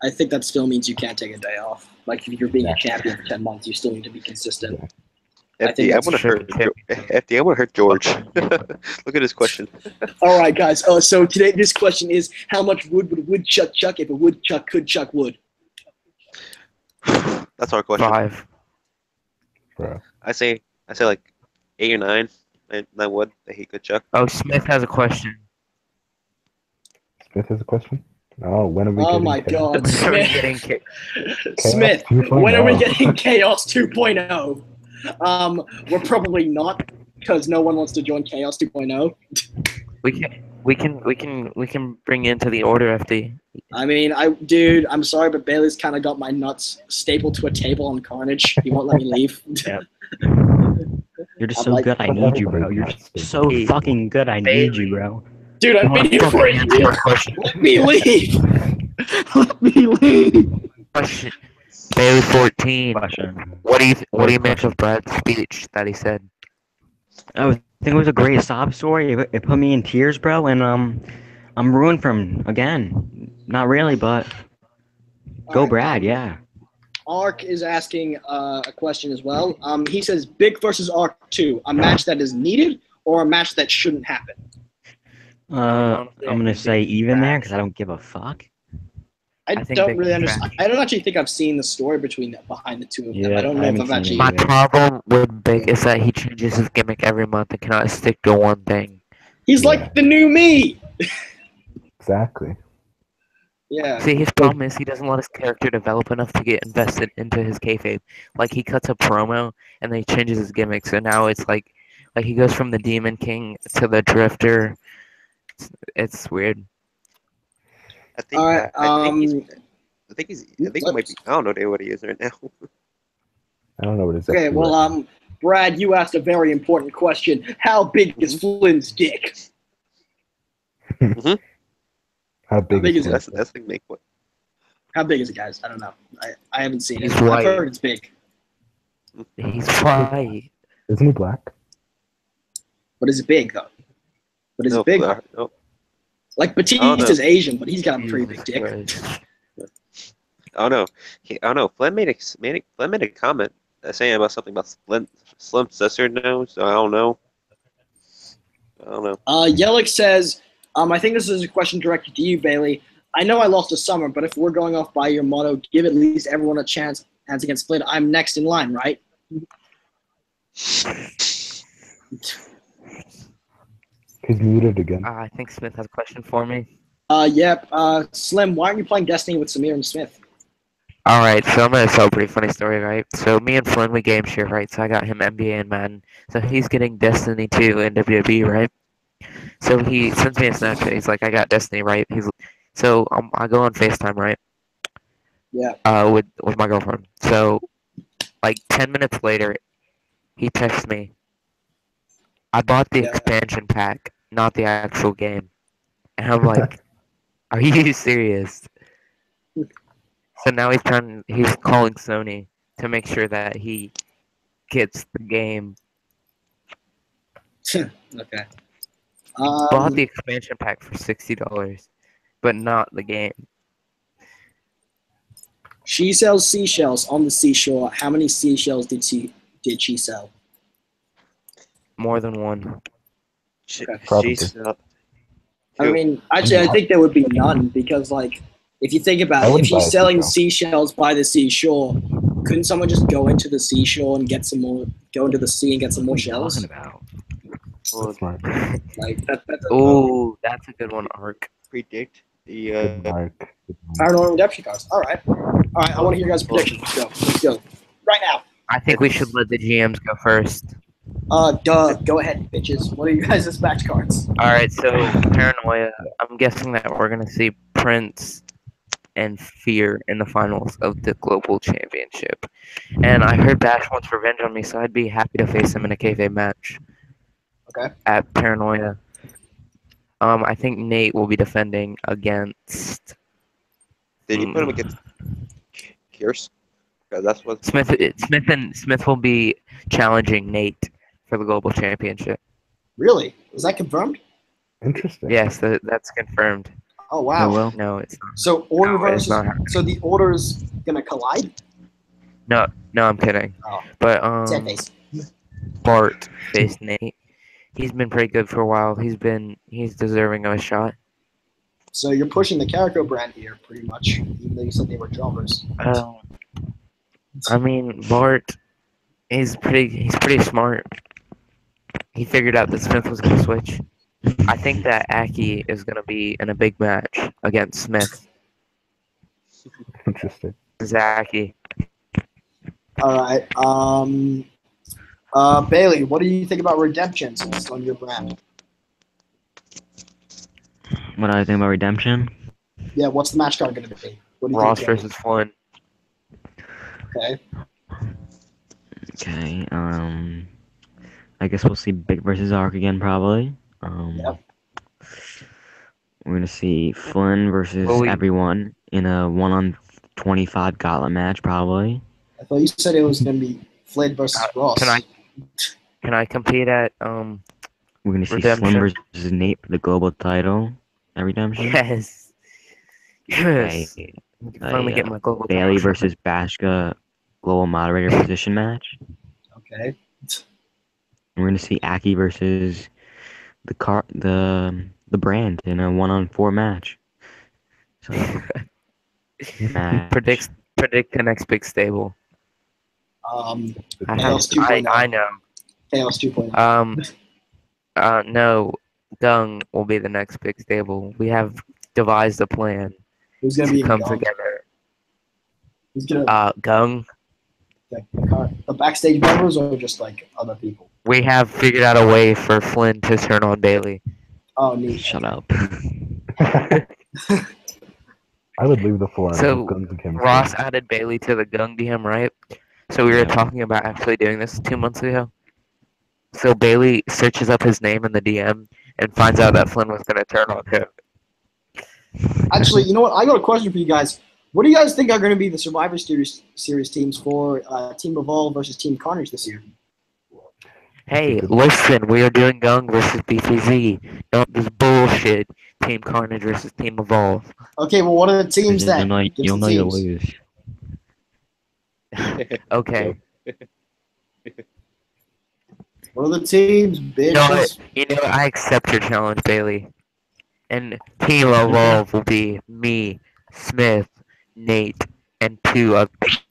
I think that still means you can't take a day off. Like if you're being a champion for 10 months, you still need to be consistent. Yeah. I think FD, I that's want to true. hurt. FD, I want to hurt George. Look at his question. All right, guys. So today, this question is: how much wood would a woodchuck chuck if a woodchuck could chuck wood? That's our question. 5. Bro. I say like 8 or 9. 9 wood that he could chuck. Oh, Smith has a question. Smith has a question. Oh, when are we Oh getting my chaos? God, Sorry, Smith! getting kicked. Smith, 2.0. when are we getting Chaos 2.0? We're probably not, because no one wants to join Chaos 2.0. We can bring you into the order, FD. I mean, dude, I'm sorry, but Bailey's kind of got my nuts stapled to a table on Carnage. He won't let me leave. Yeah. You're just I'm so like- good. I need you, bro. You're just so fucking good. I need you, bro. Dude, I've been here for a year. Let me leave. Let me leave. Question. Bailey 14. Question. What do you make of Brad's speech that he said? I think it was a great sob story. It put me in tears, bro, and I'm ruined for him again. Not really, but go Alright, Brad, yeah. Ark is asking a question as well. He says, Big versus Ark 2, a match that is needed or a match that shouldn't happen? I'm gonna say even there because I don't give a fuck. I think don't Big really is understand. I don't actually think I've seen the story behind the two of them. Yeah, I don't know I if haven't I've seen actually. it My either. problem with Big is that he changes his gimmick every month and cannot stick to one thing. He's Yeah. like the new me. Exactly. Yeah. See, his problem is he doesn't let his character develop enough to get invested into his kayfabe. Like, he cuts a promo and then he changes his gimmick, so now it's like he goes from the Demon King to the Drifter. It's weird. I think. All right. I think he might be. I don't know what he is right now. I don't know what it's Okay. actually Well, right. Brad, you asked a very important question. How big is Flynn's dick? How big is is it? it? That's like make what? How big is it, guys? I don't know. I haven't seen it. He's I've white. heard it's big. He's white. Isn't he black? But is it big though? But is No, it big? no. Like don't know. Batista's Asian, but he's got a pretty big Jesus dick. Christ. Oh no. Flynn made a comment saying about something about Slim's sister now, so I don't know. Yelich says, I think this is a question directed to you, Bailey. I know I lost to Summer, but if we're going off by your motto, give at least everyone a chance against Flynn, I'm next in line, right? He's muted again. I think Smith has a question for me. Yep. Slim, why aren't you playing Destiny with Samir and Smith? Alright, so I'm gonna tell a pretty funny story, right? So me and Flynn, we game share, right? So I got him NBA and Madden. So he's getting Destiny 2 and WWE, right? So he sends me a Snapchat. He's like, I got Destiny, right? So I go on FaceTime, right? Yeah. With my girlfriend. So like 10 minutes later, he texts me. I bought the Yeah. expansion pack, not the actual game. And I'm like, are you serious? So now he's calling Sony to make sure that he gets the game. Okay. Bought the expansion pack for $60, but not the game. She sells seashells on the seashore. How many seashells did she sell? More than one. Probably. I mean, actually, I think there would be none because, like, if you think about I it, if wouldn't buy she's a selling seashell. seashells by the seashore, couldn't someone just go into the seashore and get some more? Go into the sea and get some more What are you shells? talking about? That's smart. Like that's Oh, that's a good one, Ark. Predict the Good mark. Good mark. Paranormal Redemption cards. All right. I want to hear your guys' predictions. Let's go. Right now. I think we should let the GMs go first. Duh. Go ahead, bitches. What are you guys' match cards? Alright, so Paranoia, I'm guessing that we're going to see Prince and fear in the finals of the global championship. And I heard Bash wants revenge on me, so I'd be happy to face him in a kayfabe match. Okay. At Paranoia. I think Nate will be defending against Did you put him against Pierce? Because that's what Smith will be challenging Nate for the global championship. Really? Is that confirmed? Interesting. Yes, that's confirmed. Oh wow. Oh, well. No, it's not. So order No, it's versus. not happening. So the order's gonna collide. No, I'm kidding. Oh. But Sad face. Bart faced Nate. He's been pretty good for a while. He's deserving of a shot. So you're pushing the Carico brand here, pretty much, even though you said they were drummers. I mean, Bart is pretty smart. He figured out that Smith was gonna switch. I think that Aki is gonna be in a big match against Smith. Interesting. Zaki. All right. Bailey, what do you think about Redemption since it's on your brand? What do I think about Redemption? Yeah, what's the match card going to be? What do you Ross think? versus Flynn. Okay. Okay, I guess we'll see Big versus Arc again, probably. Yep. We're gonna see Flynn versus everyone in a 1-on-25 gauntlet match, probably. I thought you said it was going to be Flynn versus Ross. Can I compete at We're gonna see Redemption? Slim versus Nate for the global title at Redemption. Yes. Yes. Okay, Finally get my global Bailey title. versus Bashka global moderator position match. Okay. We're gonna see Aki versus the brand in a 1-on-4 match. So, match. Predict the next big stable. Chaos 2.0. I know. Chaos 2.0. No, Dung will be the next big stable. We have devised a plan Who's going to be to come Gung? together. Who's going to Gung, the backstage members or just like other people? we have figured out a way for Flynn to turn on Bailey. Oh, neat. Shut up. I would leave the forum. So, if Guns became Ross free. added Bailey to the Gung DM, right? So we were Yeah. talking about actually doing this 2 months ago. So Bailey searches up his name in the DM and finds out that Flynn was going to turn on him. Actually, you know what? I got a question for you guys. What do you guys think are going to be the Survivor Series teams for Team Evolve versus Team Carnage this year? Hey, listen, we are doing Gung versus BPZ. Not this bullshit. Team Carnage versus Team Evolve. Okay, well, what are the teams then? You'll know you'll lose. Okay. What are the teams, bitches? You know what? I accept your challenge, Bailey. And Team Evolve will be me, Smith, Nate, and 2 others.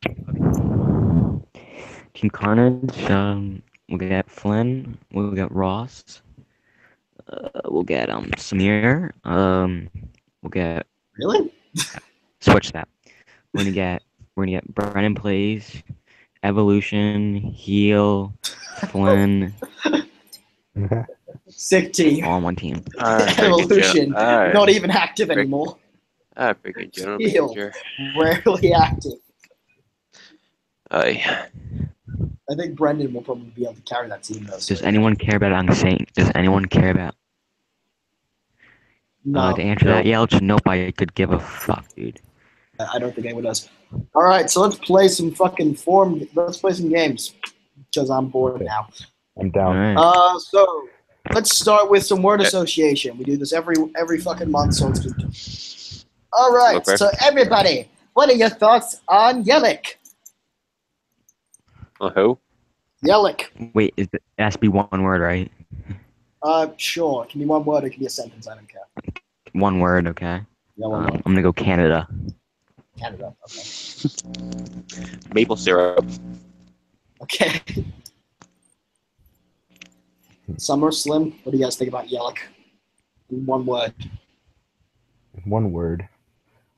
Team Carnage, we'll get Flynn, we'll get Ross, we'll get Samir, we'll get Really? switch that. We're gonna get Brennan Plays, Evolution, Heal, Flynn, Sick team. all on one team. Evolution. Alright. Not even active anymore. I figured general Heal. manager. Rarely active. Aye. I think Brendan will probably be able to carry that team though. Does anyone care about I'm saying? Does anyone care about? No, To answer that, Yelch, nope, I could give a fuck, dude. I don't think anyone does. All right, so let's play some fucking form. Let's play some games because I'm bored now. I'm down. Alright. So let's start with some word association. We do this every fucking month, so let's do it. All right, Okay. so everybody, what are your thoughts on Yelich? Who? Yelich. Wait, it has to be one word, right? Sure. It can be one word. It can be a sentence. I don't care. One word, okay. Yeah, one I'm word. gonna go Canada. Canada. Okay. Maple syrup. Okay. Summer Slim. What do you guys think about Yelich? In one word. One word. I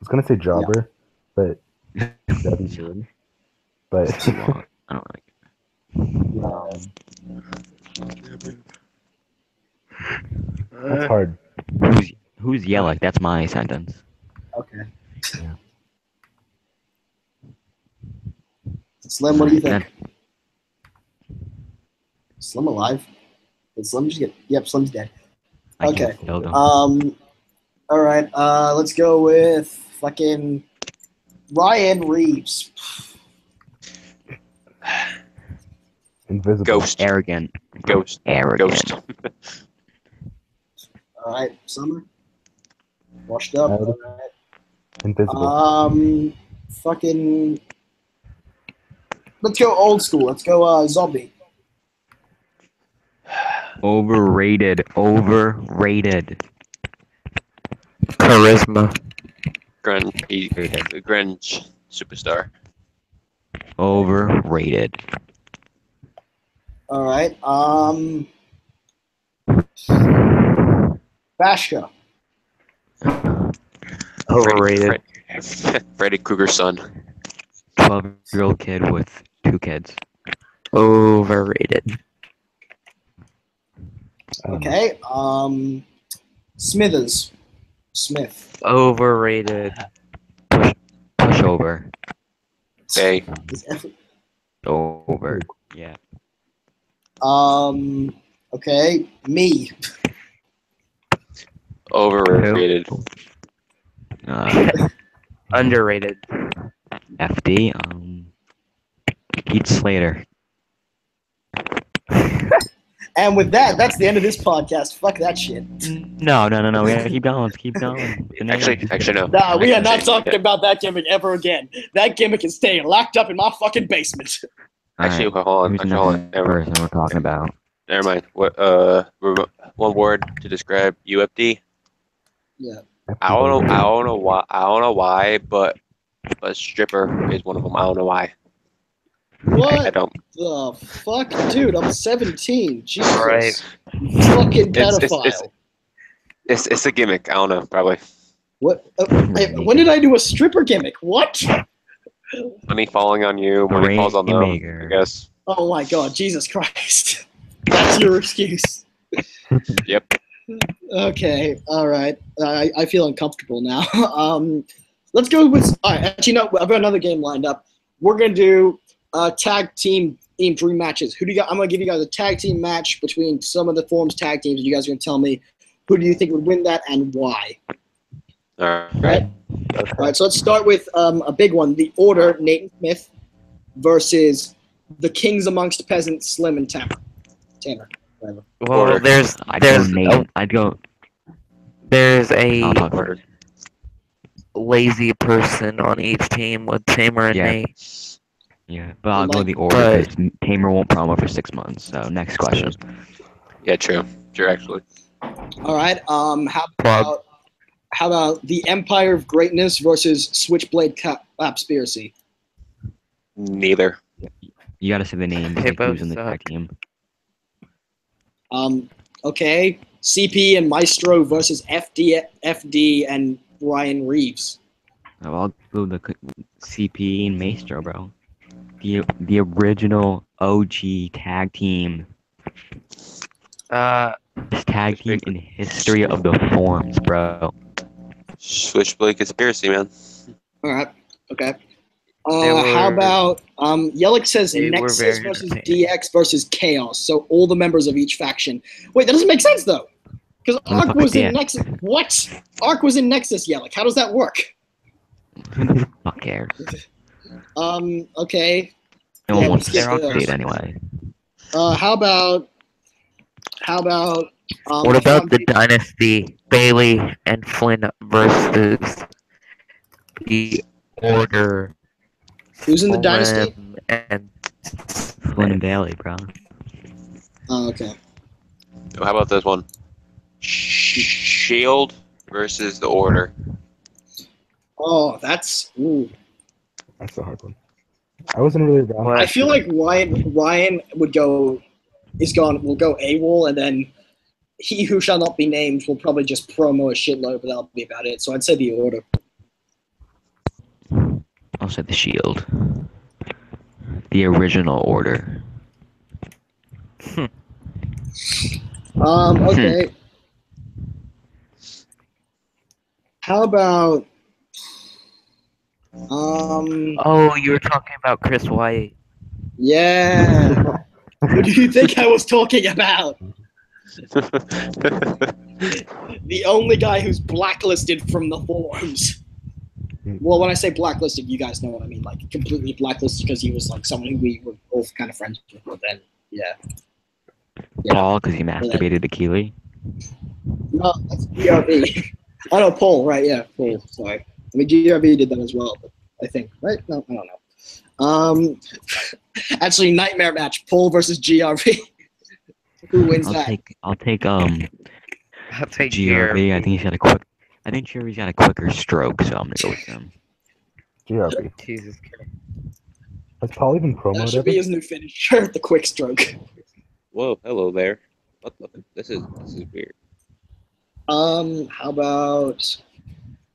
was gonna say jobber, but that'd be good. But It's too long. I don't like that's hard. Who's Yellick? That's my sentence. Okay. Slim, what do you think? Slim alive? Did Slim just get? Yep, Slim's dead. I Okay. just killed him. All right. Let's go with fucking Ryan Reeves. Invisible. Ghost. Arrogant. Ghost. Arrogant. Ghost. All right, Summer. Washed up. All right. Invisible. Fucking. Let's go old school. Let's go zombie. Overrated. Overrated. Charisma. Grunge superstar. Overrated. All right. Bashka. Overrated. Freddy Krueger's son. 12-year-old kid with 2 kids. Overrated. Okay. Smithers. Smith. Overrated. Pushover. Bay. Over. Yeah. Okay. Me. Overrated. Underrated. FD. Heath Slater. And with that, that's the end of this podcast. Fuck that shit. No. We gotta keep going. Keep going. Actually, no. Nah, we are not talking about that gimmick ever again. That gimmick is staying locked up in my fucking basement. Actually, hold on. Who's Hold on. the person we're talking about? Never mind. What? One word to describe UFD. Yeah. I don't know why, but a stripper is one of them. I don't know why. What I don't. the fuck? Dude, I'm 17. Jesus. Right. Fucking pedophile. It's a gimmick. I don't know. Probably. What? When did I do a stripper gimmick? What? Money falling on you. Money falls on them. I guess. Oh my god, Jesus Christ. That's your excuse. Yep. Okay, all right. I feel uncomfortable now. Let's go with. All right, actually, no. I've got another game lined up. We're gonna do tag team themed dream matches. Who do you got? I'm gonna give you guys a tag team match between some of the forums tag teams, and you guys are gonna tell me who do you think would win that and why. All right. All right. So let's start with a big one: The Order, Nathan Smith versus the Kings Amongst Peasants, Slim and Tanner. Whatever. Well, there's I'd go. there's a I'll talk first. lazy person on each team with Tamer and Yeah. Nate. Yeah, but I'll go the order because Tamer won't promo for 6 months. So next question. Yeah, true. True, actually. All right. How about the Empire of Greatness versus Switchblade Conspiracy? Neither. You gotta say the names. They Like who's both in the suck. tag team. Okay. CP and Maestro versus FD and Ryan Reeves. Oh, I'll go the CP and Maestro, bro. The original OG tag team. This tag team in history of the forums, bro. Switchblade Conspiracy, man. All right. Okay. They How were- about Yelich says they were Nexus very versus entertaining. DX versus Chaos. So all the members of each faction. Wait, that doesn't make sense though. Because Who the Arc fuck was is in DX? Nexus. What? Arc was in Nexus, Yelich. How does that work? Who the fuck cares? Okay. No one Yeah, wants to skip see those. it anyway. How about What about the Dynasty, Bailey and Flynn versus the Order? Who's in the Dynasty? Slim and Flynn and Bailey, bro. Oh, okay. How about this one? Shield versus the Order. Oh, that's. Ooh. That's a hard one. I wasn't really around. What? I feel like Ryan will go AWOL, and then he who shall not be named will probably just promo a shitload, but that'll be about it. So I'd say the Order. I'll say the Shield. The original Order. Okay. How about Oh, you were talking about Chris White. Yeah. Who do you think I was talking about? The only guy who's blacklisted from the forums. Well, when I say blacklisted, you guys know what I mean. Like, completely blacklisted because he was, like, someone who we were both kind of friends with. But then, yeah. Paul, because he masturbated to Keely. No, that's GRV. Oh, no, Paul, right, yeah, Paul, sorry. I mean, GRV did that as well, but I think, right? No, I don't know. Actually, nightmare match, Paul versus GRV. Who wins that? I'll take GRV. I think he's got a quick. I think GRV's got a quicker stroke, so I'm gonna go with him. GRB. Jesus Christ. Has Paul even That promoted should be his new finisher, the quick stroke. Whoa, hello there. What the? This is weird. How about,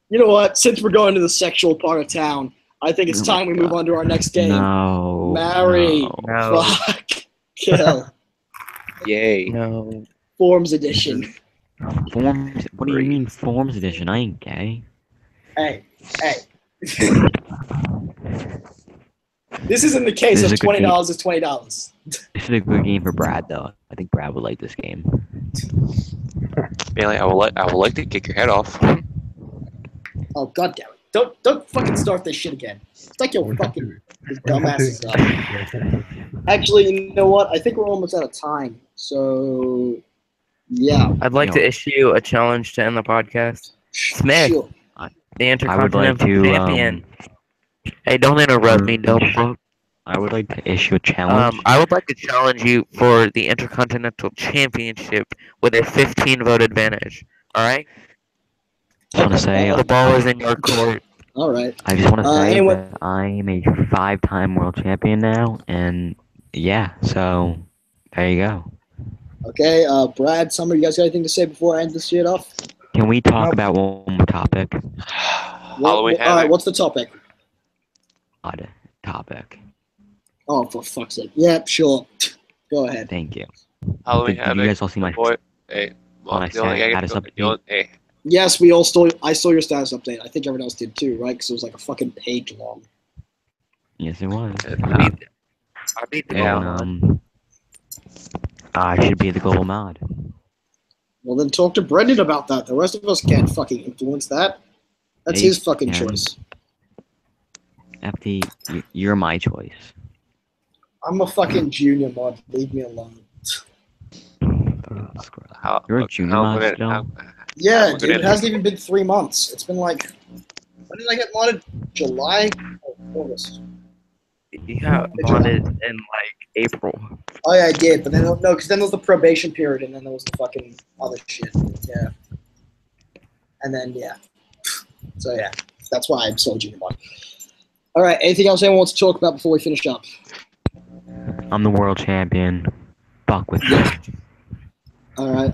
you know what? Since we're going to the sexual part of town, I think it's Oh time my we move God. on to our next game. No. Marry, No. fuck, kill, Yay. No. Forms Edition. Forms. What do you mean Forms Edition? I ain't gay. Hey. This isn't the case This of is a good $20 is $20. This is a good game for Brad, though. I think Brad would like this game. Bailey, I would like to kick your head off. Oh, god damn it. Don't fucking start this shit again. It's like your fucking dumbasses up. Actually, you know what? I think we're almost out of time. So, yeah. I'd like to issue a challenge to end the podcast. Smith, Sure. the I would like Intercontinental to. Champion. Hey, don't interrupt me, dumb fuck. I would like to issue a challenge. I would like to challenge you for the Intercontinental Championship with a 15 vote advantage. All right? I just want to say. The ball is in your court. All right. I just want to say anyway- that I am a 5-time world champion now, and yeah, so there you go. Okay, Brad, Summer, you guys got anything to say before I end this shit off? Can we talk about one more topic? Halloween All right, Havoc. what's the topic? Odd topic. Oh, for fuck's sake. Yep, sure. Go ahead. Thank you. Halloween Did you Havoc. guys all see my? Boy, hey, well, my the only guy status gonna update? go- hey, Yes, I saw your status update. I think everyone else did too, right? Because it was like a fucking page long. Yes, it was. I beat the Yeah. goal. I should be the global mod. Well, then talk to Brendan about that. The rest of us can't fucking influence that. That's They his fucking can. choice. FD, you're my choice. I'm a fucking junior mod. Leave me alone. how, You're a okay, junior how mod good- still? how- Yeah, how dude, good it hasn't even been 3 months. It's been like, when did I get modded? July? Oh, August. You got modded in like April. Oh yeah, I did, but then no, because then there was the probation period, and then there was the fucking other shit. Yeah. And then yeah. So yeah, that's why I'm so junior mod. All right, anything else anyone wants to talk about before we finish up? I'm the world champion. Fuck with me. All right.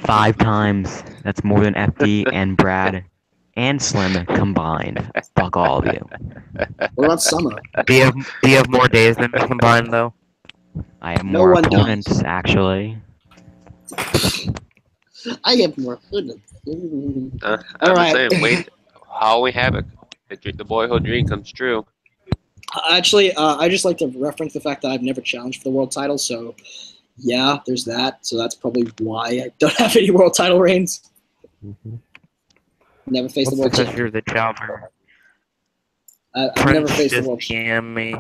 5 times. That's more than FD and Brad and Slim combined. Fuck all of you. What about Summer? Do you have more days than me combined though? I have No more one does. opponents, actually. I have more. Goodness. I'm All just right. saying, wait, Halloween Havoc. The boyhood dream comes true. Actually, I just like to reference the fact that I've never challenged for the world title, so yeah, there's that. So that's probably why I don't have any world title reigns. Mhm. Never faced the world Because title. you're the challenger. I've never Prince faced the just world. DM'd me.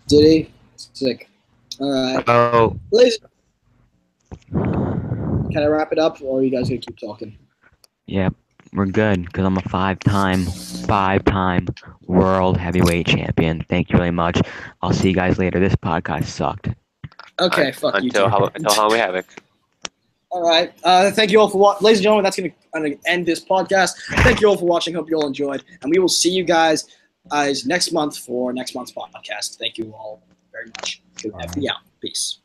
Did he? Sick. All right. Oh, Ladies, can I wrap it up, or are you guys gonna keep talking? Yep, we're good because I'm a 5-time world heavyweight champion. Thank you very much. I'll see you guys later. This podcast sucked. Okay, fuck you. Until too. Halloween Havoc. All right. Thank you all for watching. Ladies and gentlemen, that's going to end this podcast. Thank you all for watching. Hope you all enjoyed. And we will see you guys next month for next month's podcast. Thank you all very much. Good. Yeah. Peace.